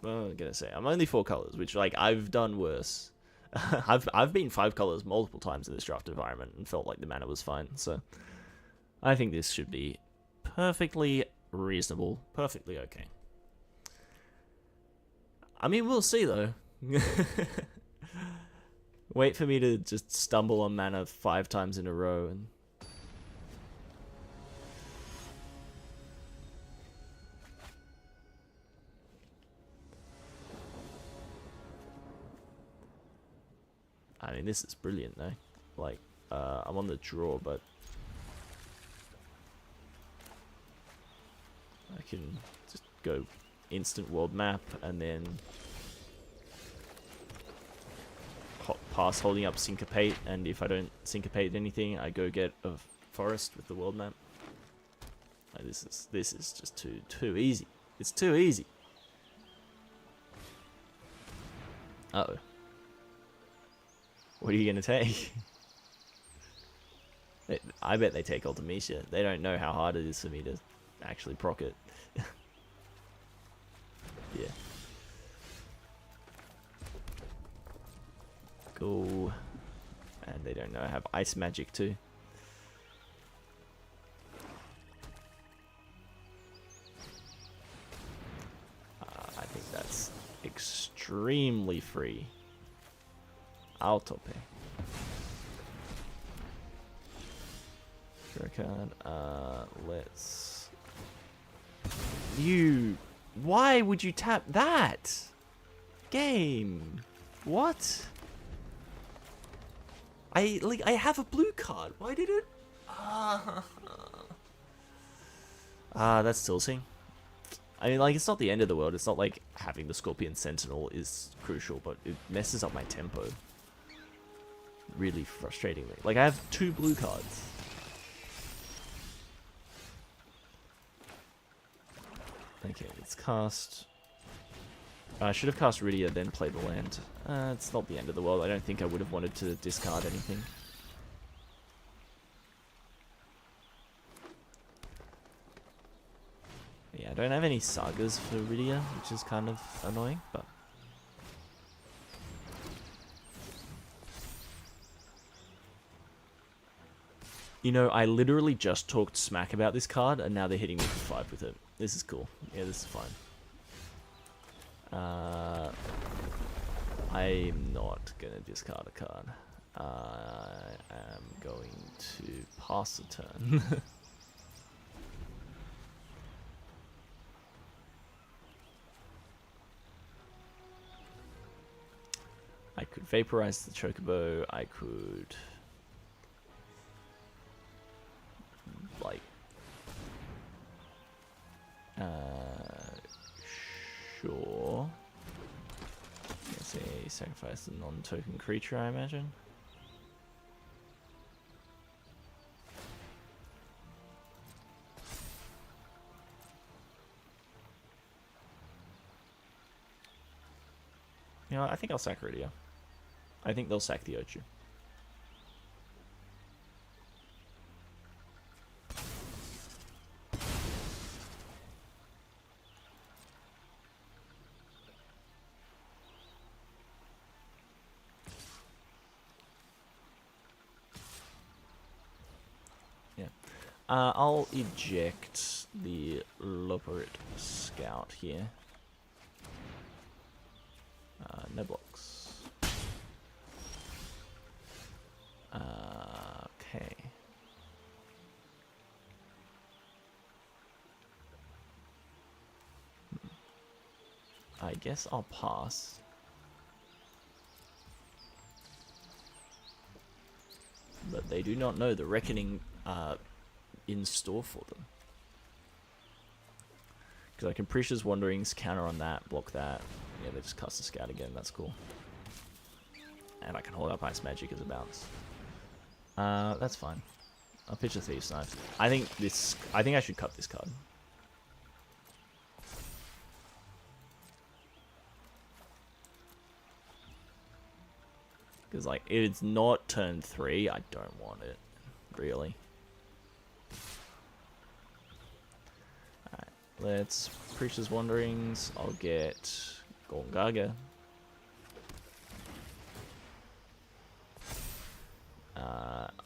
I'm gonna say I'm only 4 colors, which like I've done worse. I've been 5 colors multiple times in this draft environment and felt like the mana was fine. So I think this should be perfectly reasonable, perfectly okay. I mean, we'll see though. Wait for me to just stumble on mana 5 times in a row and... I mean, this is brilliant though. Like, I'm on the draw, but... I can just go instant world map and then... pass holding up syncopate, and if I don't syncopate anything, I go get a forest with the world map. Like, this is just too easy. It's too easy. Uh-oh. What are you gonna take? I bet they take Ultimecia. They don't know how hard it is for me to actually proc it. Yeah. Go. And they don't know I have ice magic too. I think that's extremely free. I'll top it. Let's... You... Why would you tap that? Game. What? I have a blue card. Why did it? That's tilting. I mean, like, it's not the end of the world. It's not like having the Scorpion Sentinel is crucial, but it messes up my tempo. Really frustratingly. Like, I have 2 blue cards. Okay, let's cast... I should have cast Rydia, then play the land. It's not the end of the world. I don't think I would have wanted to discard anything. Yeah, I don't have any sagas for Rydia, which is kind of annoying, but... You know, I literally just talked smack about this card, and now they're hitting me for 5 with it. This is cool. Yeah, this is fine. I'm not gonna discard a card. I am going to pass a turn. I could vaporize the Chocobo. I could... like... sure. Let's see, sacrifice a non-token creature, I imagine. You know what, I think I'll sack Rydia. I think they'll sack the Ochu. I'll eject the Loporrit Scout here. No blocks. Okay. I guess I'll pass. But they do not know the Reckoning in store for them. Because I can Capricious Wanderings, counter on that, block that. Yeah, they just cast a Scout again, that's cool. And I can hold up Ice Magic as a bounce. That's fine. I'll pitch a Thieves' Knife. I think I should cut this card. Because, like, if it's not turn 3, I don't want it. Really. Alright, let's Preacher's Wanderings. I'll get Gongaga.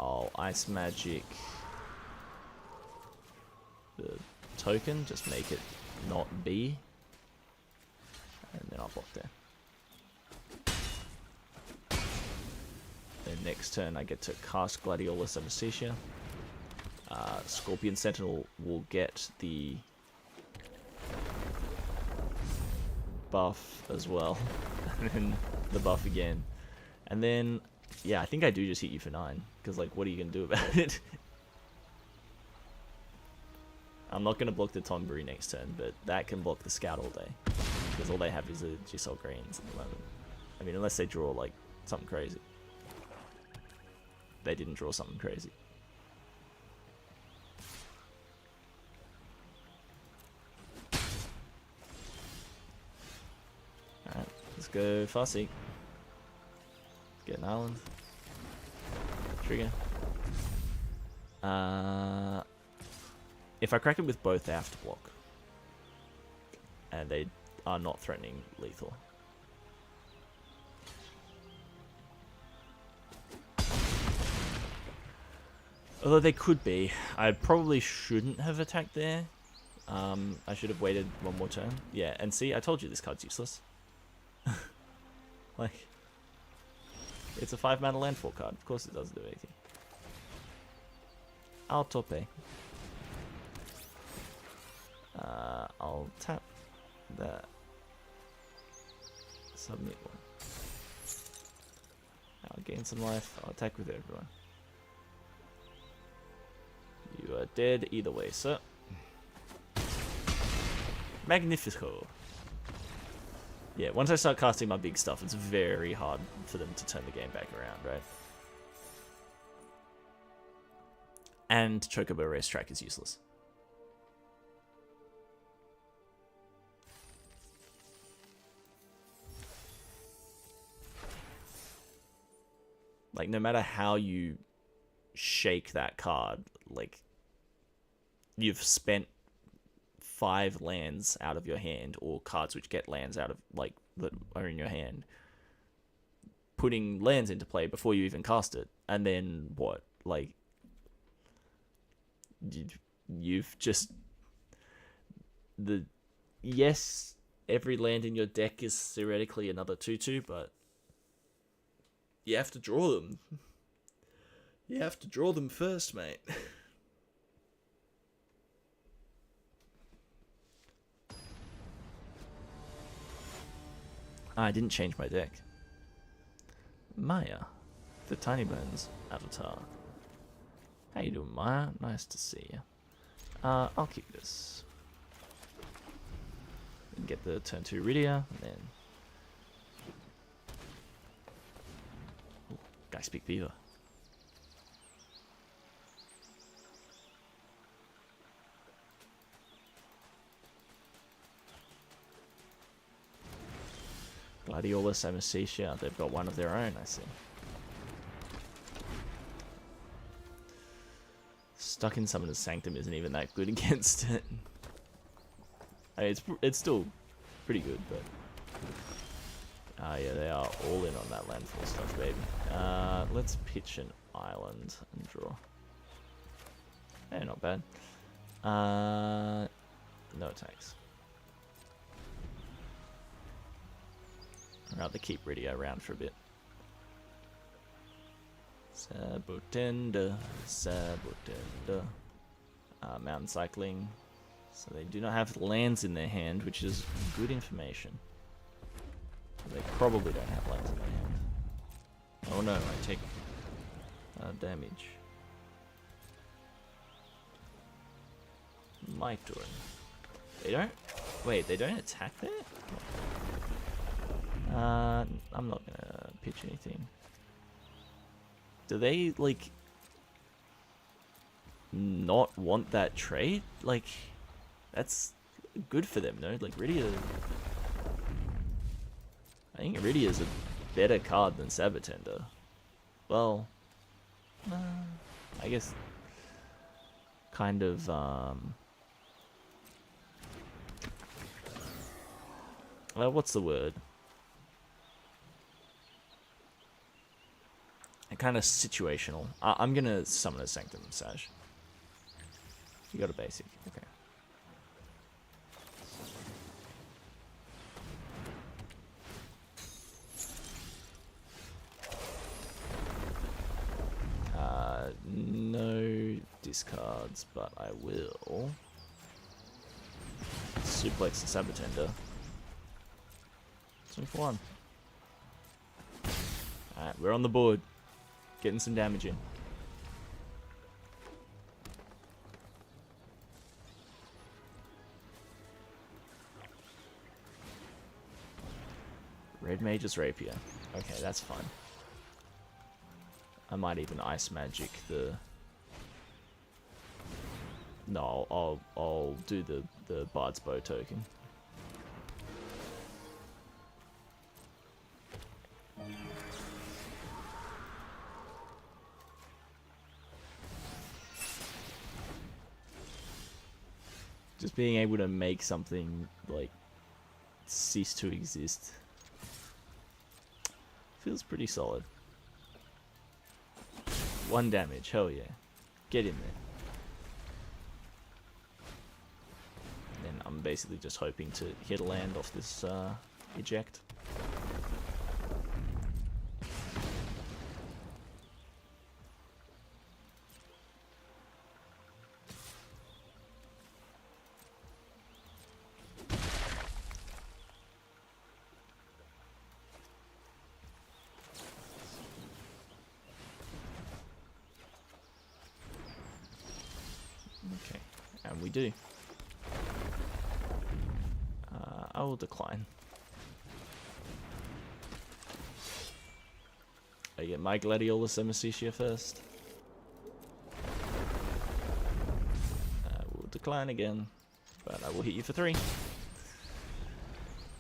I'll Ice Magic the token, just make it not be. And then I'll block there. Then next turn I get to cast Gladiolus Amnesia. Scorpion Sentinel will get the buff as well. And then the buff again. And then, yeah, I think I do just hit you for 9. Because, like, what are you going to do about it? I'm not going to block the Tonberry next turn, but that can block the Scout all day. Because all they have is the Giselle Greens at the moment. I mean, unless they draw, like, something crazy. They didn't draw something crazy. Alright, let's go Farseek. Get an island. Trigger. If I crack it with both, they have to block. And they are not threatening lethal. Although they could be. I probably shouldn't have attacked there. I should have waited one more turn. Yeah, and see, I told you this card's useless. Like, it's a 5-mana landfall card. Of course it doesn't do anything. I'll tope. I'll tap that. Submit one. I'll gain some life. I'll attack with everyone. You are dead either way, sir. Magnifico. Yeah, once I start casting my big stuff, it's very hard for them to turn the game back around, right? And Chocobo Racetrack is useless. Like, no matter how you shake that card, like, you've spent 5 lands out of your hand, or cards which get lands out of, like, that are in your hand, putting lands into play before you even cast it, and then what? Like, you've just... Yes, every land in your deck is theoretically another 2/2, but you have to draw them. You have to draw them first, mate. I didn't change my deck. Maya, the Tiny Bones avatar. How you doing, Maya? Nice to see you. I'll keep this. And get the turn 2 Rydia, and then... Ooh, Guy Speak Beaver. Gladiolus Amnesia, they've got one of their own, I see. Stuck in Summoner's Sanctum isn't even that good against it. I mean, it's still pretty good, but... yeah, they are all in on that landfall stuff, baby. Let's pitch an island and draw. Eh, not bad. No attacks. I'd rather keep Rydia around for a bit. Sabotenda, Sabotenda. Mountain Cycling. So they do not have lands in their hand, which is good information. They probably don't have lands in their hand. Oh no, I take damage. My turn. They don't... Wait, they don't attack there? I'm not gonna pitch anything. Do they, like, not want that trade? Like, that's good for them, no? Like, Rydia... I think Rydia's a better card than Sabotender. Well... I guess... Kind of, well, what's the word? Kind of situational. I'm gonna summon a Sanctum, Saj. You got a basic, okay. discards, but I will suplex the Sabatender. 2 for 1. Alright, we're on the board. Getting some damage in. Red Mage's Rapier. Okay, that's fine. I might even Ice Magic the... No, I'll do the Bard's Bow token. Just being able to make something, like, cease to exist feels pretty solid. 1 damage, hell yeah. Get in there. Then I'm basically just hoping to hit a land off this eject. Okay, and we do. I will decline. I get my Gladiolus Amicitia first. I will decline again, but I will hit you for 3.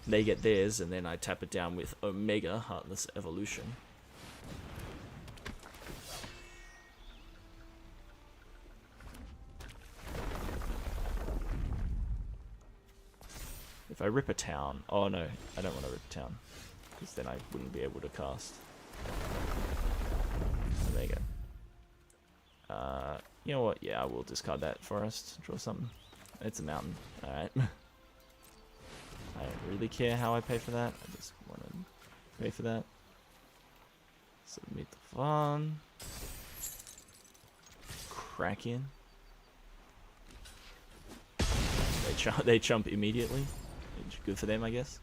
They get theirs, and then I tap it down with Omega Heartless Evolution. If I rip a town... Oh no, I don't want to rip a town. Because then I wouldn't be able to cast. So there you go. You know what? Yeah, I will discard that forest. Draw something. It's a mountain. Alright. I don't really care how I pay for that. I just want to pay for that. Submit the fun. Kraken. They chump immediately. Good for them, I guess.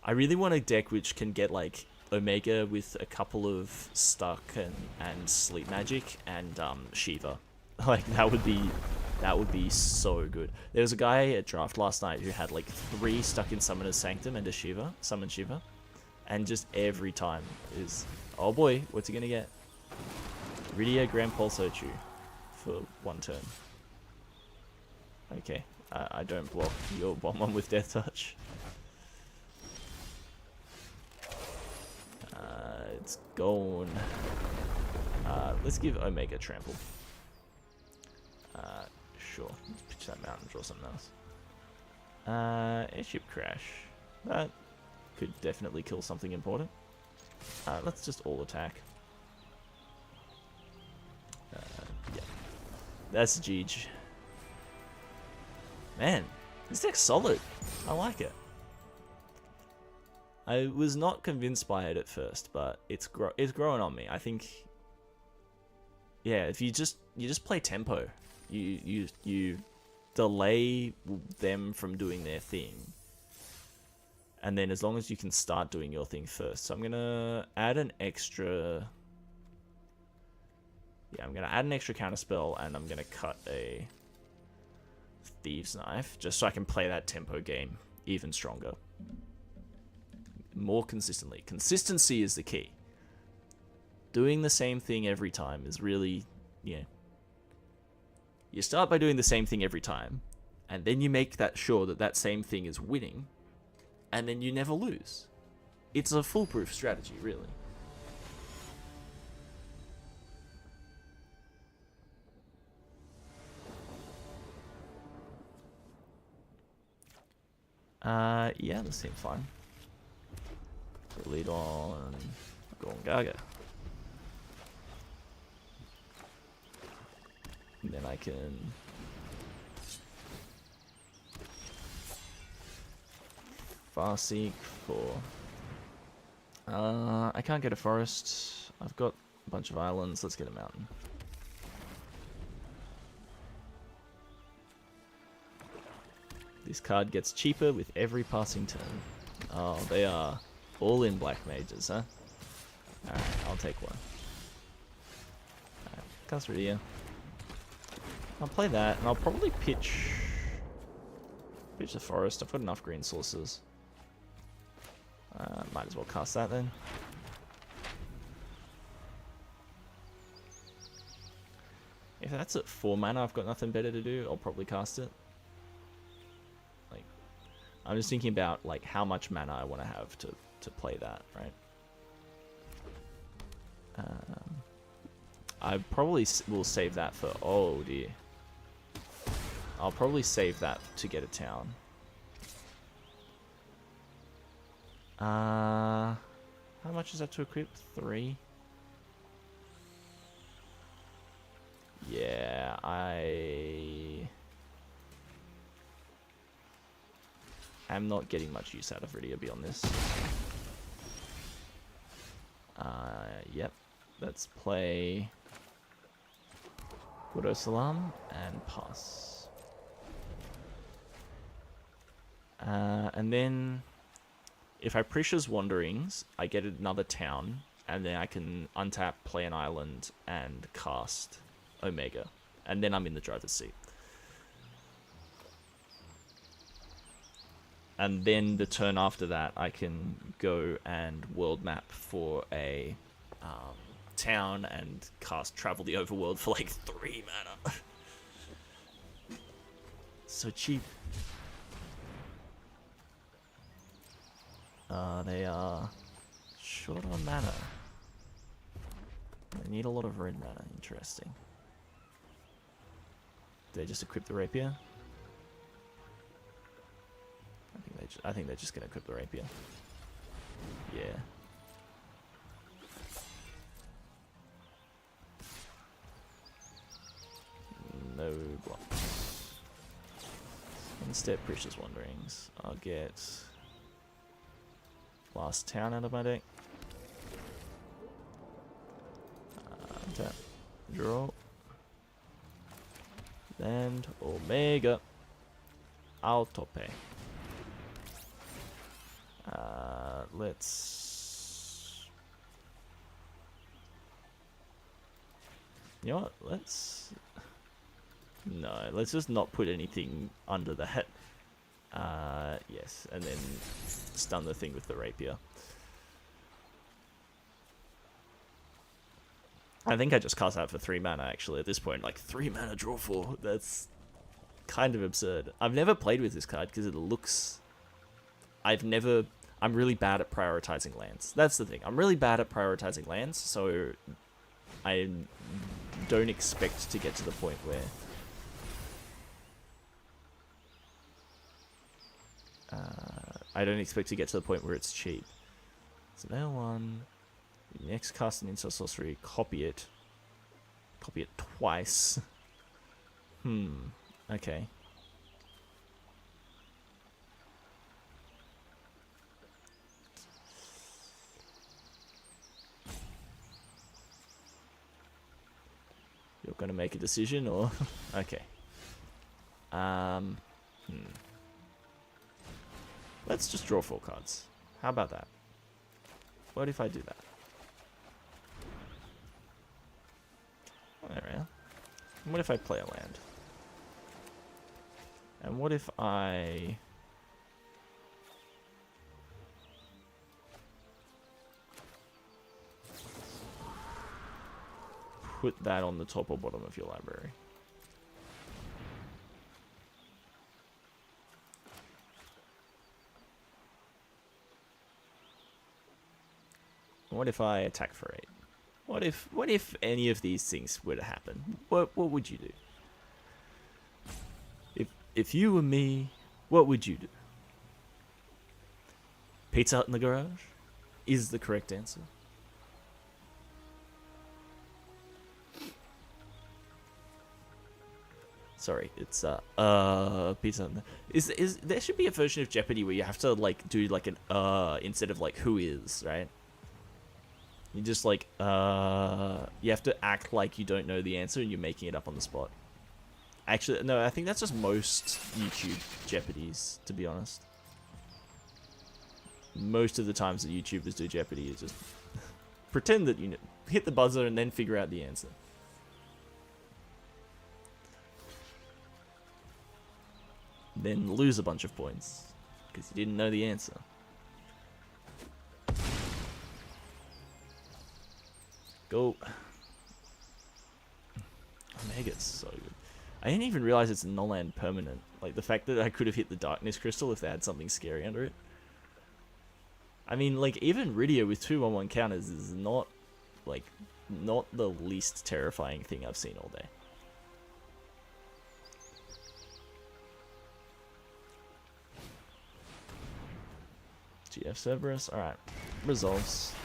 I really want a deck which can get like Omega with a couple of Stuck and Sleep Magic and Shiva. Like that would be so good. There was a guy at draft last night who had like 3 Stuck in Summoner's Sanctum and a Shiva, summon Shiva, and just every time is, oh boy, what's he gonna get? Rydia Grand Pulso Chew for 1 turn. Okay. I don't block your bomb with Death Touch. It's gone. Let's give Omega Trample. Sure. Let's pitch that mountain, draw something else. Airship Crash. That could definitely kill something important. Let's just all attack. Yeah. That's Jeej. Man, this deck's solid. I like it. I was not convinced by it at first, but it's growing on me. I think, yeah, if you just play tempo, you delay them from doing their thing, and then as long as you can start doing your thing first. So I'm gonna add an extra. Yeah, I'm gonna add an extra counterspell, and I'm gonna cut a Thieves' Knife, just so I can play that tempo game even stronger. More consistently. Consistency is the key. Doing the same thing every time is really, yeah. You start by doing the same thing every time, and then you make that sure that that same thing is winning, and then you never lose. It's a foolproof strategy, really. Yeah, this seems fine. Lead on Gongaga. And then I can Farseek for I can't get a forest. I've got a bunch of islands. Let's get a mountain. This card gets cheaper with every passing turn. Oh, they are all in black mages, huh? Alright, I'll take one. Alright, cast Rydia. I'll play that, and I'll probably pitch the forest. I've got enough green sources. Might as well cast that then. If that's at 4 mana, I've got nothing better to do, I'll probably cast it. Like, I'm just thinking about like how much mana I want to have to play that, right? I probably will save that for... Oh dear. I'll probably save that to get a town. How much is that to equip? 3? Yeah, I am not getting much use out of Rydia beyond this. Yep. Let's play Widow Salam and pass. And then if I Prisha's Wanderings, I get another town, and then I can untap, play an island, and cast Omega. And then I'm in the driver's seat. And then the turn after that, I can go and world map for a town and cast Travel the Overworld for like 3 mana. So cheap. They are short on mana. They need a lot of red mana. Interesting. Did they just equip the rapier? I think they're just gonna equip the rapier. Yeah. No blocks. Instead, Prisha's Wanderings. I'll get Last Town out of my deck. Tap. Draw. And Omega. Autope. Let's... You know what? Let's... No, let's just not put anything under that. Yes, and then stun the thing with the rapier. I think I just cast out for 3 mana, actually, at this point. Like, 3 mana draw 4. That's kind of absurd. I've never played with this card because it looks... I'm really bad at prioritizing lands. That's the thing. I'm really bad at prioritizing lands, so I don't expect to get to the point where... I don't expect to get to the point where it's cheap. So now one... Next cast an instant sorcery, copy it. Copy it twice. Okay. You're gonna make a decision, or... Okay. Let's just draw 4 cards. How about that? What if I do that? There we are. And what if I play a land? And what if I... put that on the top or bottom of your library? What if I attack for 8? What if any of these things were to happen? What would you do? If you were me, what would you do? Pizza Hut in the garage is the correct answer. Sorry, it's Pizza Hut. Is there should be a version of Jeopardy where you have to like do like an instead of like who is, right? You just like, you have to act like you don't know the answer and you're making it up on the spot. Actually, no, I think that's just most YouTube Jeopardies, to be honest. Most of the times that YouTubers do Jeopardy is just pretend that you hit the buzzer and then figure out the answer. Then lose a bunch of points because you didn't know the answer. Go. Omega's so good. I didn't even realize it's non-land permanent. Like, the fact that I could have hit the Darkness Crystal if they had something scary under it. I mean, like, even Rydia with 2/1/1 counters is not, like, not the least terrifying thing I've seen all day. GF Cerberus, alright. Resolves.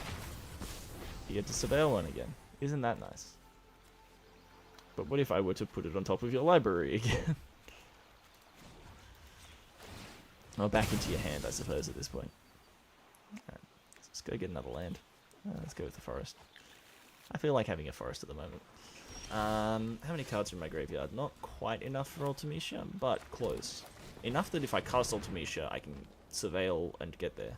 You get to surveil one again. Isn't that nice? But what if I were to put it on top of your library again? Or back into your hand, I suppose, at this point. Alright, let's go get another land. Let's go with the forest. I feel like having a forest at the moment. How many cards are in my graveyard? Not quite enough for Ultimecia, but close. Enough that if I cast Ultimecia, I can surveil and get there.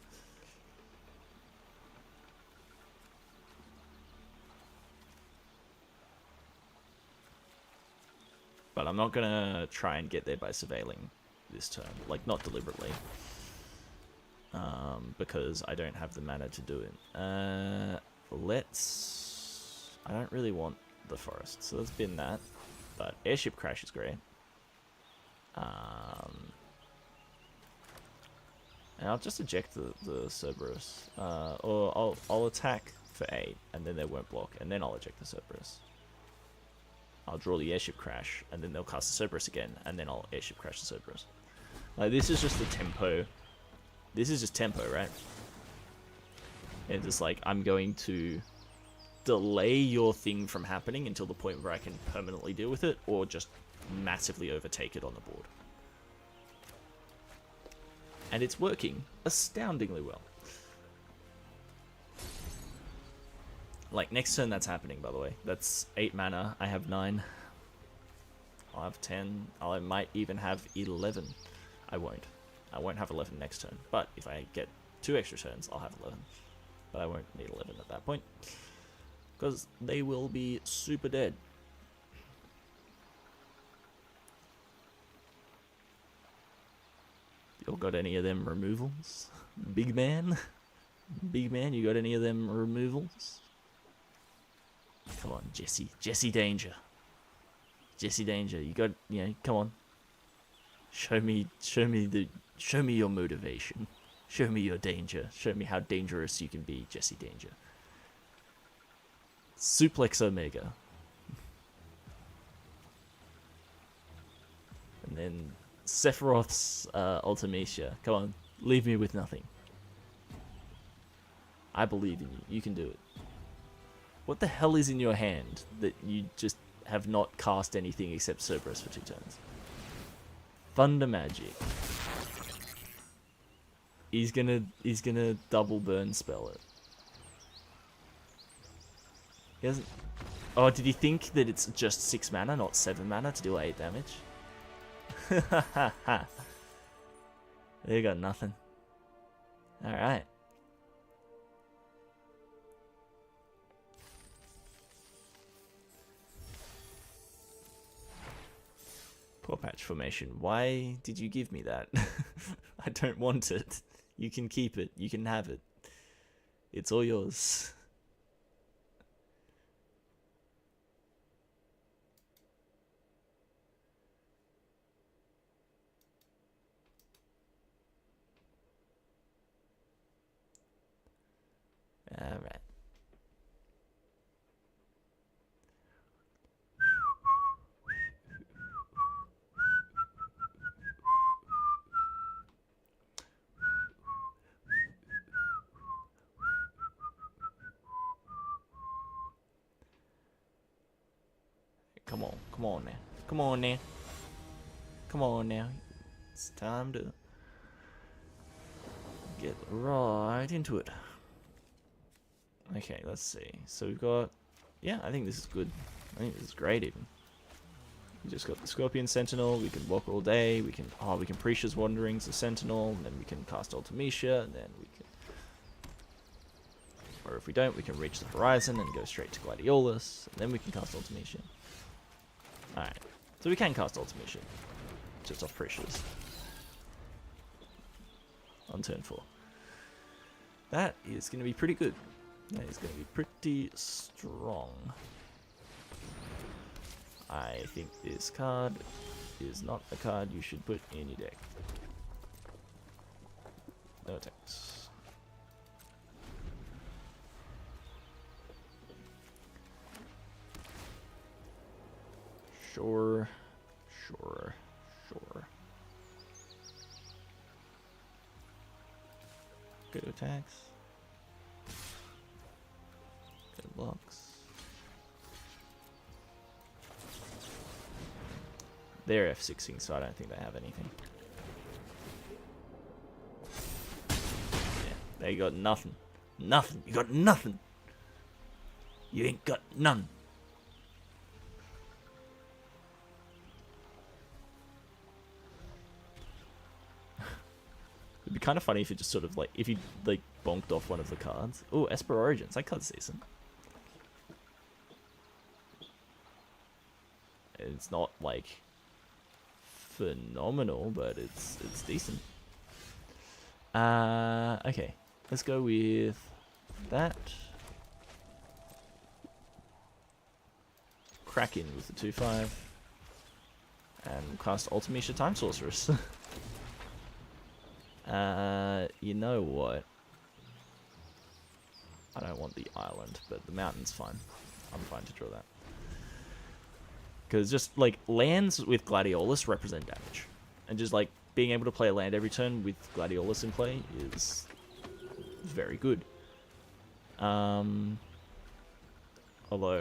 But I'm not gonna try and get there by surveilling this turn. Like, not deliberately. Because I don't have the mana to do it. I don't really want the forest, so let's bin that. But Airship Crash is great. And I'll just eject the Cerberus. Or I'll attack for 8, and then they won't block, and then I'll eject the Cerberus. I'll draw the Airship Crash, and then they'll cast the Cerberus again, and then I'll Airship Crash the Cerberus. Like, this is just the tempo. This is just tempo, right? And it's like, I'm going to delay your thing from happening until the point where I can permanently deal with it, or just massively overtake it on the board. And it's working astoundingly well. Like, next turn that's happening, by the way. That's 8 mana. I have 9. I'll have 10. I might even have 11. I won't. I won't have 11 next turn. But if I get 2 extra turns, I'll have 11. But I won't need 11 at that point. Because they will be super dead. You all got any of them removals? Big man? Big man, you got any of them removals? Come on, Jesse. Jesse Danger. Jesse Danger. You got, you know, come on. Show me your motivation. Show me your danger. Show me how dangerous you can be, Jesse Danger. Suplex Omega. And then Sephiroth's Ultimecia. Come on, leave me with nothing. I believe in you. You can do it. What the hell is in your hand that you just have not cast anything except Cerberus for 2 turns? Thunder Magic. He's gonna double burn spell it. He hasn't. Oh, did he think that it's just 6 mana, not 7 mana to do 8 damage? They got nothing. Alright. Poor Patch Formation. Why did you give me that? I don't want it. You can keep it. You can have it. It's all yours. Alright. Come on, come on now. Come on now. Come on now. It's time to get right into it. Okay, let's see. So we've got... Yeah, I think this is good. I think this is great even. We just got the Scorpion Sentinel. We can walk all day. We can Precious Wanderings, the Sentinel, and then we can cast Ultimecia, and then we can, or if we don't, we can reach the horizon and go straight to Gladiolus, and then we can cast Ultimecia. All right, so we can cast Ultimecia, just off Precious on turn 4. That is going to be pretty good. That is going to be pretty strong. I think this card is not a card you should put in your deck. No attacks. Sure. Go to attacks. Go to blocks. They're F6ing, so I don't think they have anything. Yeah, they got nothing. Nothing. You got nothing. You ain't got none. It'd be kind of funny if it just sort of like, if you like bonked off one of the cards. Oh, Esper Origins. That card's decent. It's not like phenomenal, but it's decent. Okay, let's go with that. Kraken with the 2/5, and cast Ultimecia Time Sorceress. You know what? I don't want the island, but the mountain's fine. I'm fine to draw that. Because just, like, lands with Gladiolus represent damage. And just, like, being able to play a land every turn with Gladiolus in play is very good. Although,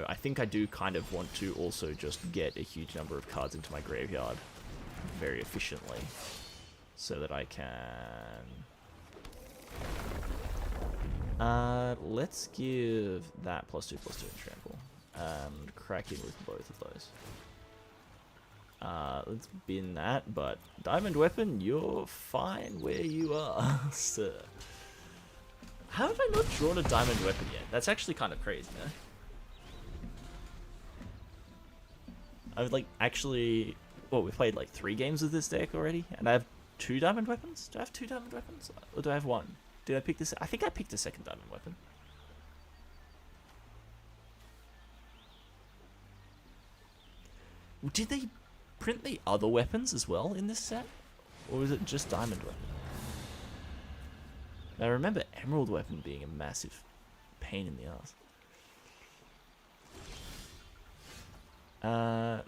I think I do kind of want to also just get a huge number of cards into my graveyard very efficiently. So that I can... let's give that +2/+2 and Trample. And crack in with both of those. Let's bin that, but Diamond Weapon, you're fine where you are, sir. How have I not drawn a Diamond Weapon yet? That's actually kind of crazy, no? I've like actually... Well, we've played like 3 games with this deck already, and I have 2 Diamond Weapons? Do I have 2 Diamond Weapons? Or do I have 1? Did I pick this? I think I picked a second Diamond Weapon. Did they print the other weapons as well in this set? Or was it just Diamond Weapon? I remember Emerald Weapon being a massive pain in the ass.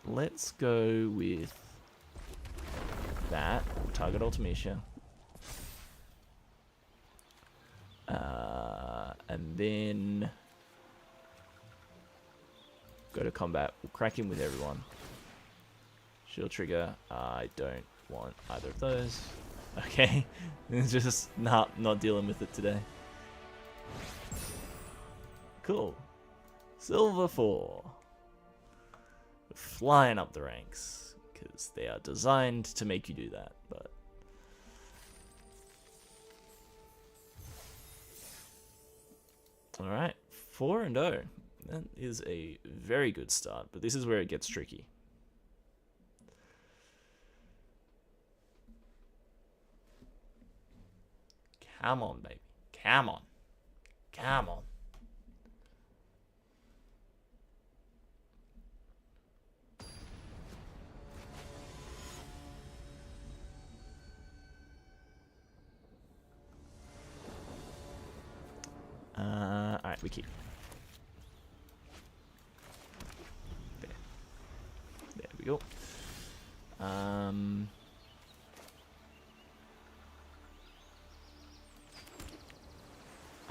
Let's go with that. We'll target Ultimecia. And then go to combat. We'll crack in with everyone. Shield trigger. I don't want either of those. Okay. It's just not dealing with it today. Cool. Silver 4. Flying up the ranks. Because they are designed to make you do that. But alright. 4-0. That is a very good start. But this is where it gets tricky. Come on, baby. Come on. Come on. Alright, we keep. There we go.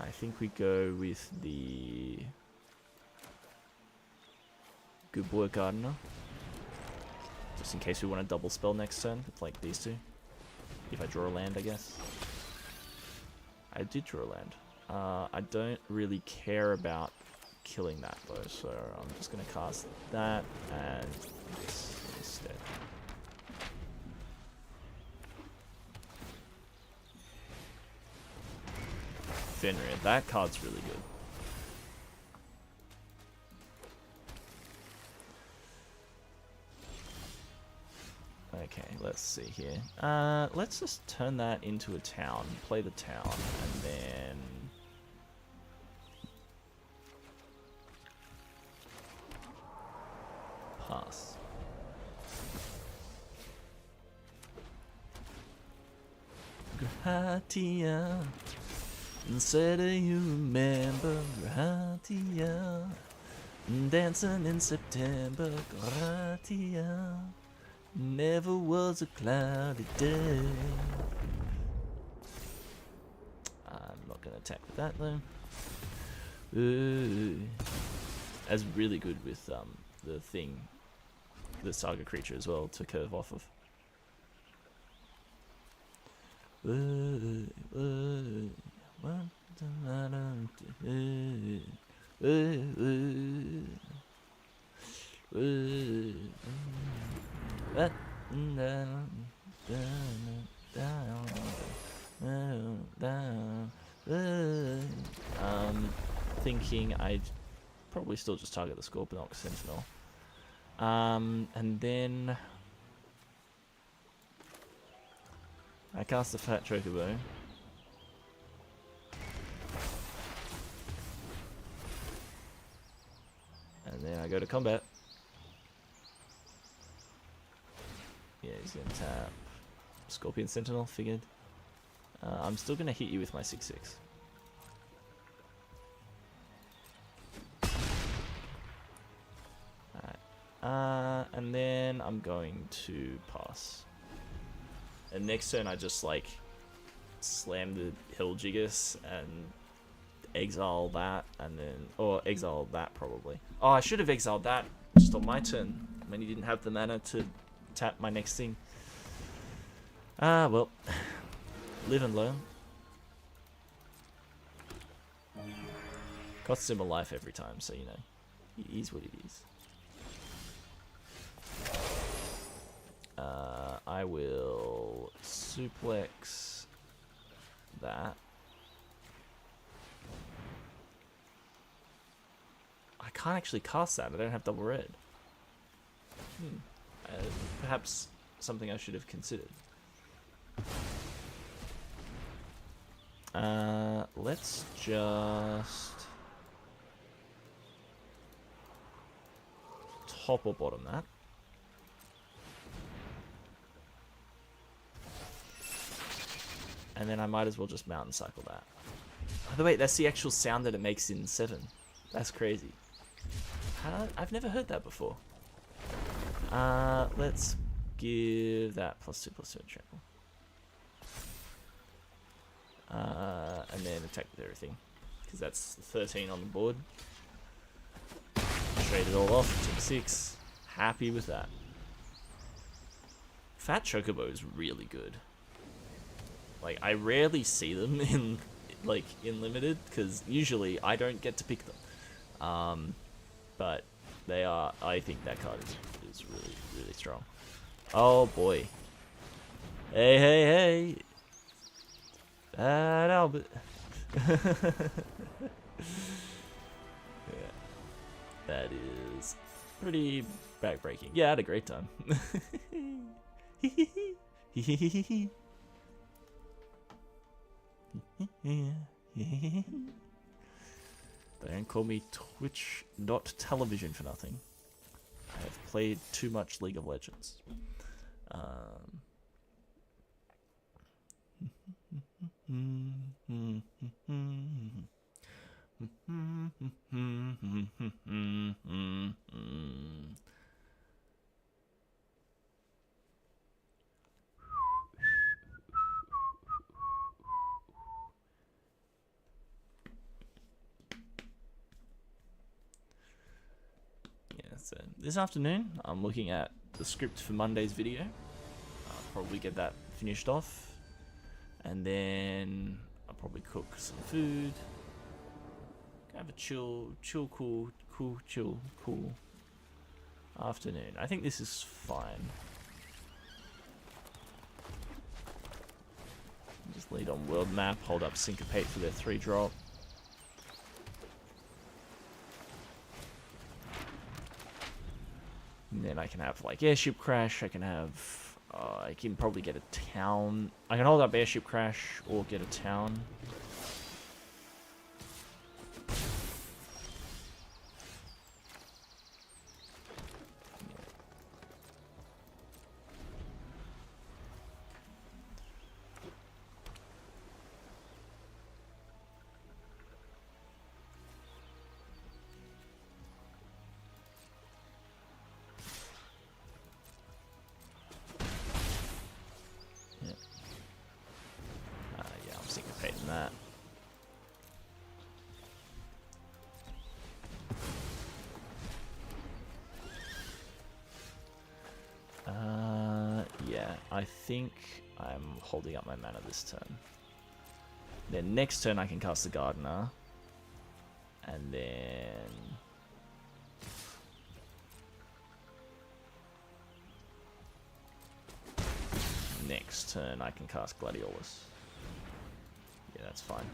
I think we go with the Good Boy Gardener. Just in case we want to double spell next turn with like these two. If I draw a land, I guess. I did draw a land. I don't really care about killing that though, so I'm just going to cast that and this. Fenrir. That card's really good. Okay, let's see here. Let's just turn that into a town. Play the town, and then... pass. Gratia, instead of you remember Gratia, dancing in September, Gratia, never was a cloudy day. I'm not gonna attack with that though. That's really good with the thing, the saga creature as well to curve off of. Thinking I'd probably still just target the Scorponok Sentinel. And then I cast the Fat Chocobo. And then I go to combat. Yeah, he's gonna tap Scorpion Sentinel, figured. I'm still gonna hit you with my 6/6. And then I'm going to pass. And next turn I just like slam the Helljiggis and exile that, and then, or exile that probably. Oh, I should have exiled that just on my turn when he didn't have the mana to tap my next thing. Well, live and learn. Costs him a life every time, so you know, it is what it is. I will suplex that. I can't actually cast that. I don't have double red. Perhaps something I should have considered. Let's just top or bottom that. And then I might as well just mountain cycle that. By the way, that's the actual sound that it makes in 7. That's crazy. I've never heard that before. Let's give that +2/+2 trample. And then attack with everything, because that's 13 on the board. Trade it all off, took 6. Happy with that. Fat Chocobo is really good. Like, I rarely see them in limited, because usually I don't get to pick them. But they are, I think that card is really, really strong. Oh boy. Hey. Bad Albert. Yeah. That is pretty backbreaking. Yeah, I had a great time. Don't call me Twitch.television for nothing. I have played too much League of Legends. So this afternoon, I'm looking at the script for Monday's video. I'll probably get that finished off, and then I'll probably cook some food. Have a chill afternoon. I think this is fine. Just Lead on world map, hold up Syncopate for their 3-drop. And then I can have like Airship Crash, I can have, I can probably get a town. I can hold up Airship Crash or get a town. Yeah, I'm syncopating that. Yeah, I think I'm holding up my mana this turn. Then next turn I can cast the Gardener. And then... next turn I can cast Gladiolus. Yeah, that's fine.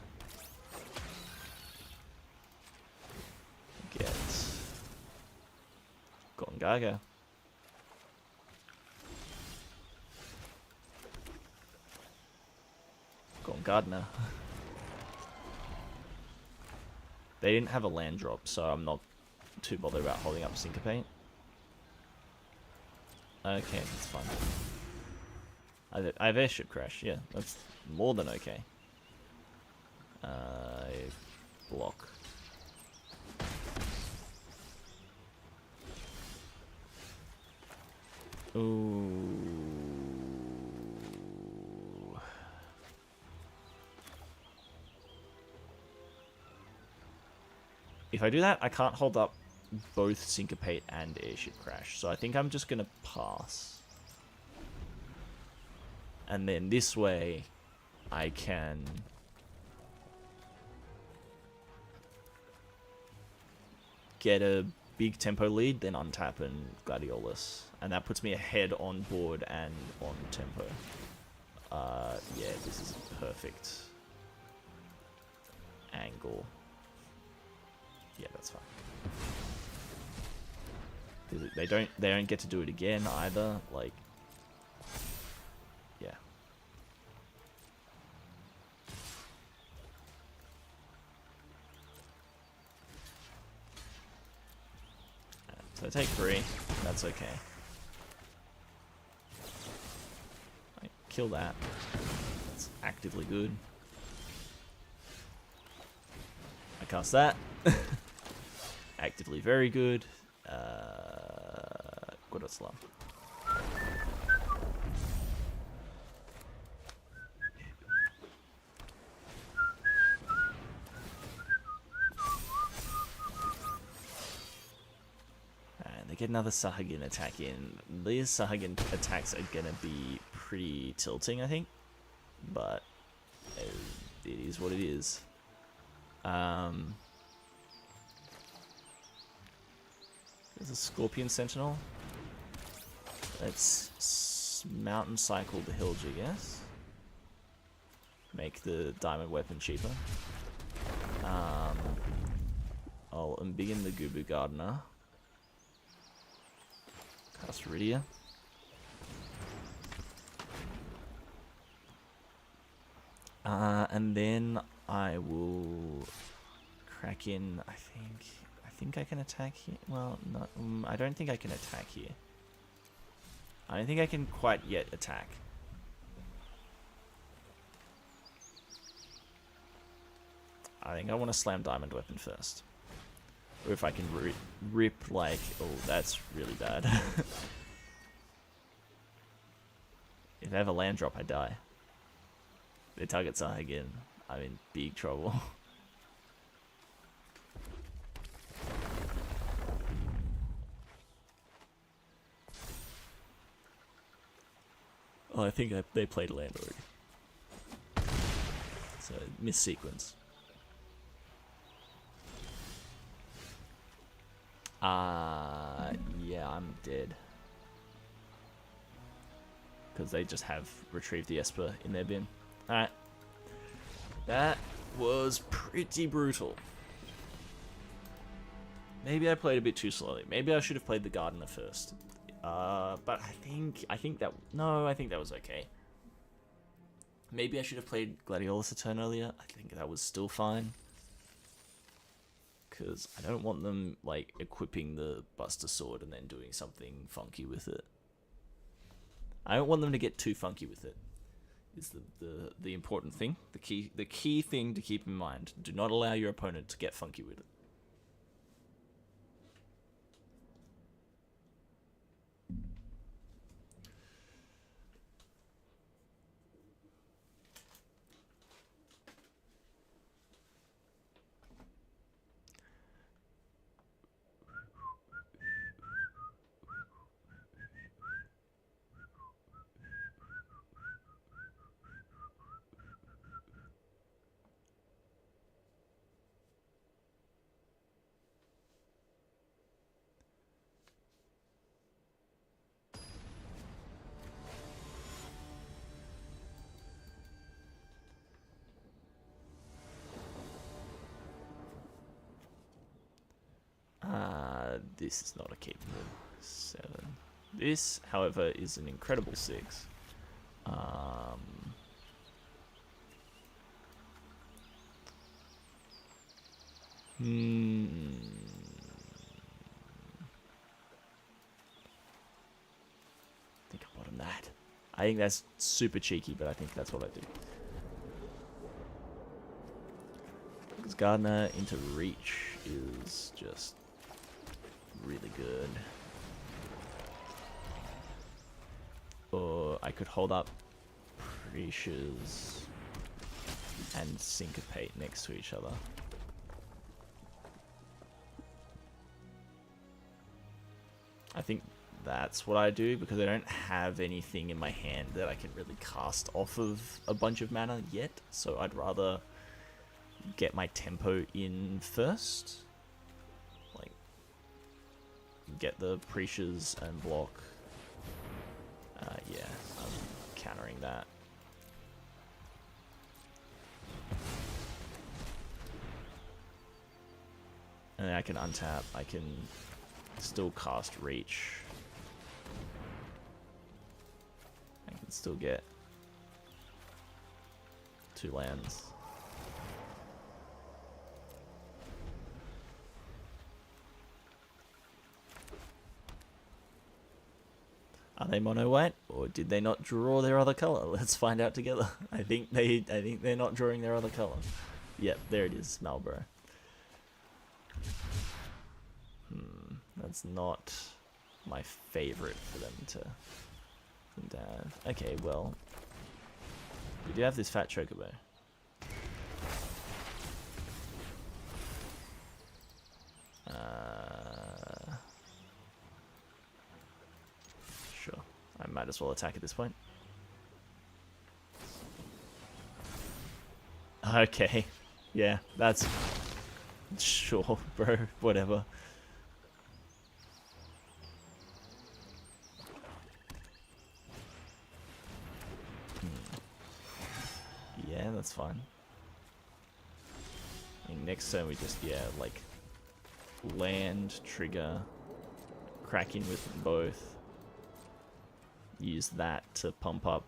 Get Gongaga. Gardener. They didn't have a land drop, so I'm not too bothered about holding up Syncopate. Okay, that's fine. I have Airship Crash, yeah, that's more than okay. Block. Ooh. If I do that, I can't hold up both Syncopate and Airship Crash, so I think I'm just gonna pass. And then this way, I can... get a big tempo lead, then untap and Gladiolus. And that puts me ahead on board and on tempo. Yeah, this is a perfect angle. Yeah, that's fine. They don't get to do it again either. Like, yeah. So I take 3. That's okay. I kill that. That's actively good. I cast that. Actively very good. Goroslam. And they get another Sahagin attack in. These Sahagin attacks are gonna be pretty tilting, I think. But it is what it is. There's a Scorpion Sentinel. Let's Mountain Cycle the Hilge, I guess. Make the diamond weapon cheaper. I'll embiggen the Gubu Gardener. Cast Rydia. And then I will crack in, I think I can attack here. Well, not, I don't think I can attack here. I don't think I can quite yet attack. I think I want to slam Diamond Weapon first. Or if I can rip like... Oh, that's really bad. If I have a land drop, I die. Their targets are again. I'm in big trouble. Oh, I think they played land already. So, missequence. Yeah, I'm dead. Because they just have retrieved the Esper in their bin. Alright, That was pretty brutal. Maybe I played a bit too slowly. Maybe I should have played the Gardener first. But I think that was okay. Maybe I should have played Gladiolus a turn earlier. I think that was still fine. Because I don't want them, like, equipping the Buster Sword and then doing something funky with it. I don't want them to get too funky with it. Is the important thing. The key thing to keep in mind. Do not allow your opponent to get funky with it. This is not a capable 7. This, however, is an incredible 6. I think I bottom that. I think that's super cheeky, but I think that's what I do. Because Gardener into Reach is just really good. Or I could hold up Precious and Syncopate next to each other. I think that's what I do because I don't have anything in my hand that I can really cast off of a bunch of mana yet, so I'd rather get my tempo in first. Like, get the Precious and block. Yeah, I'm countering that. And then I can untap, I can still cast Reach. I can still get 2 lands. Are they mono white, or did they not draw their other color? Let's find out together. I think they're not drawing their other color. Yep, there it is, Malboro. That's not my favorite for them to have. Okay, well, we do have this fat Chocobo. Sure, I might as well attack at this point. Okay, yeah, that's sure, bro. Whatever. Yeah, that's fine. I think next turn we just, yeah, like, land, trigger, crack in with both. Use that to pump up.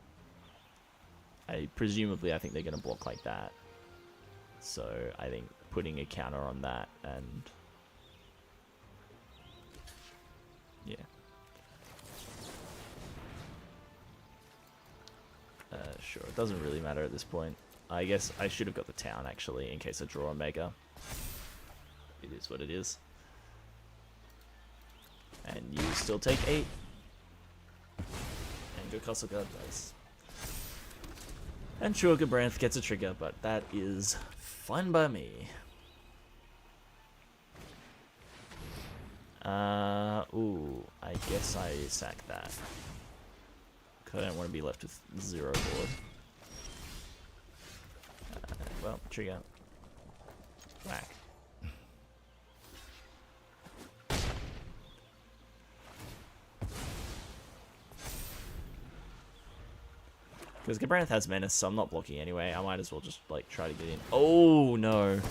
Presumably, I think they're going to block like that. So, I think putting a counter on that and... yeah. Sure, it doesn't really matter at this point. I guess I should have got the town, actually, in case I draw a Mega. It is what it is. And you still take 8. And your Castle Guard dies. And sure, Gabranth gets a trigger, but that is fine by me. Ooh, I guess I sack that. Because I don't want to be left with 0 board. Well, trigger. Whack. Because Gabranth has Menace, so I'm not blocking anyway. I might as well just, like, try to get in. Oh, no.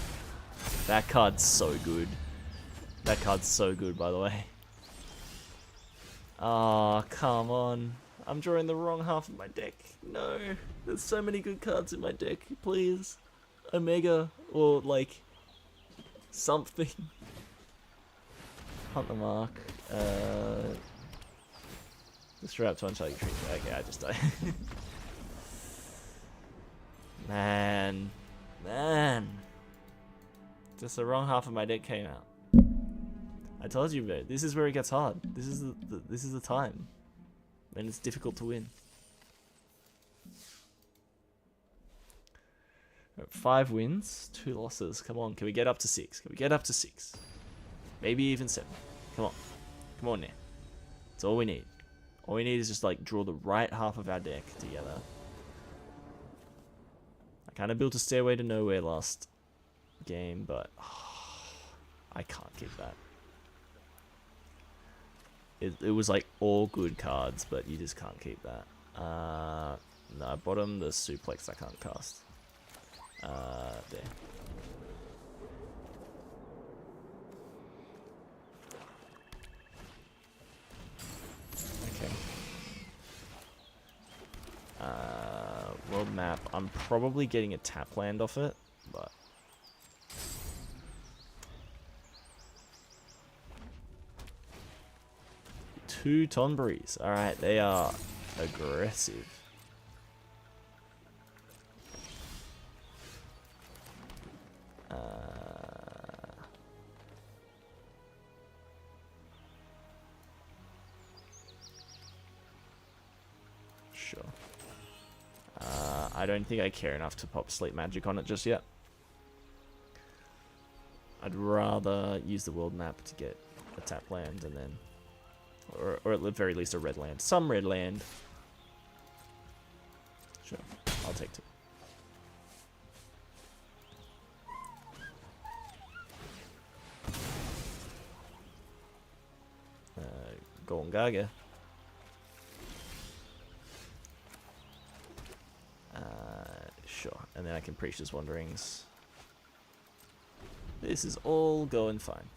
That card's so good. That card's so good, by the way. Oh, come on. I'm drawing the wrong half of my deck. No. There's so many good cards in my deck. Please. Omega. Or, like, something. Hunt the Mark. Destroy up to one target creature. Okay, I just died. Man. Just the wrong half of my deck came out. I told you, bro. This is where it gets hard. This is the time. And it's difficult to win. 5 wins, 2 losses. Come on, can we get up to 6? Can we get up to 6? Maybe even 7. Come on. Come on now. That's all we need. All we need is just like draw the right half of our deck together. I kind of built a Stairway to Nowhere last game, but I can't keep that. It was like all good cards, but you just can't keep that. No, bottom the Suplex I can't cast. There. Okay. World map. I'm probably getting a tap land off it, but 2 Tonberries. Alright, they are aggressive. Sure. I don't think I care enough to pop Sleep Magic on it just yet. I'd rather use the world map to get a tap land and then... Or at the very least a red land. Some red land. Sure, I'll take 2. Golgaga. Sure, and then I can Preacher's Wanderings. This is all going fine.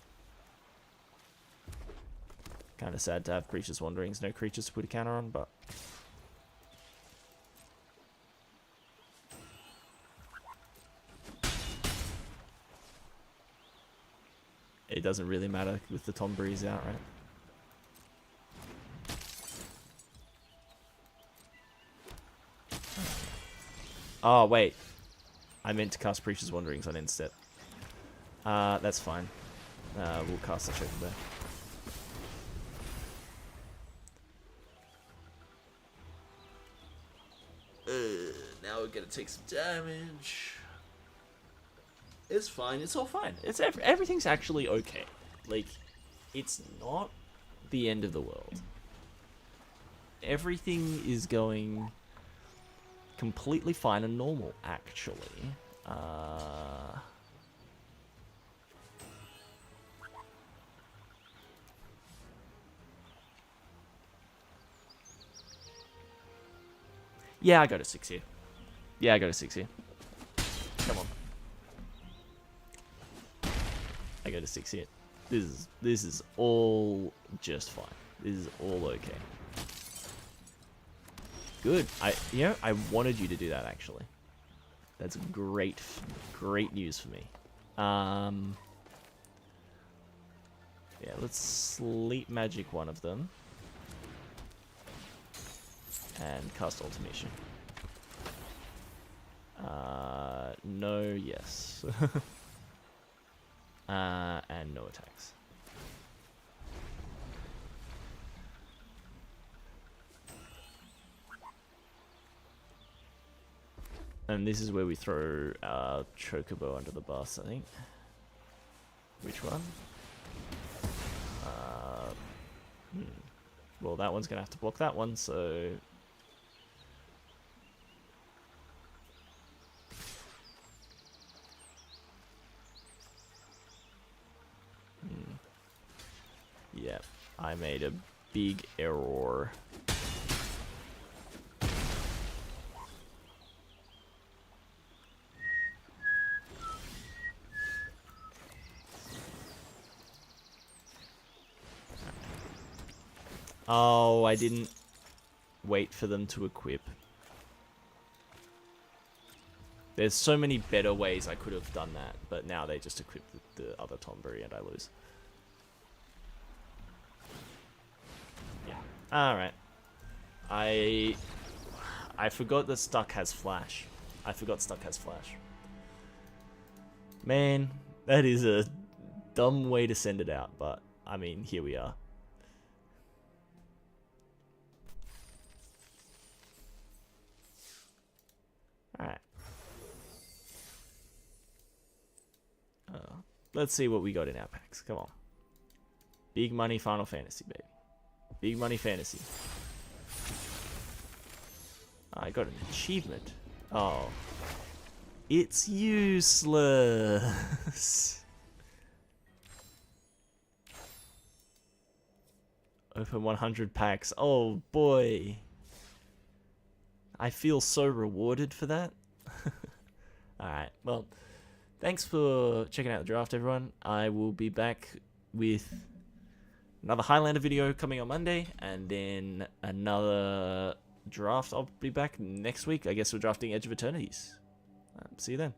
Kind of sad to have Preacher's Wanderings, no creatures to put a counter on, but... It doesn't really matter with the Tonberries out, right? Oh, wait. I meant to cast Preacher's Wanderings on instead. That's fine. We'll cast that over there. Now we're gonna take some damage. It's fine. It's all fine. It's everything's actually okay. Like, it's not the end of the world. Everything is going completely fine and normal, actually. Yeah, I go to 6 here. Yeah, I go to 6 here. Come on. I go to 6 here. This is all just fine. This is all okay. Good. I wanted you to do that, actually. That's great news for me. Yeah, let's Sleep Magic one of them. And cast Ultimation. No, yes. And no attacks. And this is where we throw our Chocobo under the bus, I think. Which one? Well, that one's going to have to block that one, so... Yeah, I made a big error. Oh, I didn't wait for them to equip. There's so many better ways I could have done that, but now they just equip the other Tonberry and I lose. Yeah. Alright. I forgot that Stuck has Flash. I forgot Stuck has Flash. Man, that is a dumb way to send it out, but I mean, here we are. Alright. Let's see what we got in our packs. Come on. Big money Final Fantasy, baby. Big money fantasy. I got an achievement. Oh. It's useless. Open 100 packs. Oh boy. I feel so rewarded for that. Alright, well, thanks for checking out the draft, everyone. I will be back with another Highlander video coming on Monday, and then another draft. I'll be back next week. I guess we're drafting Edge of Eternities. See you then.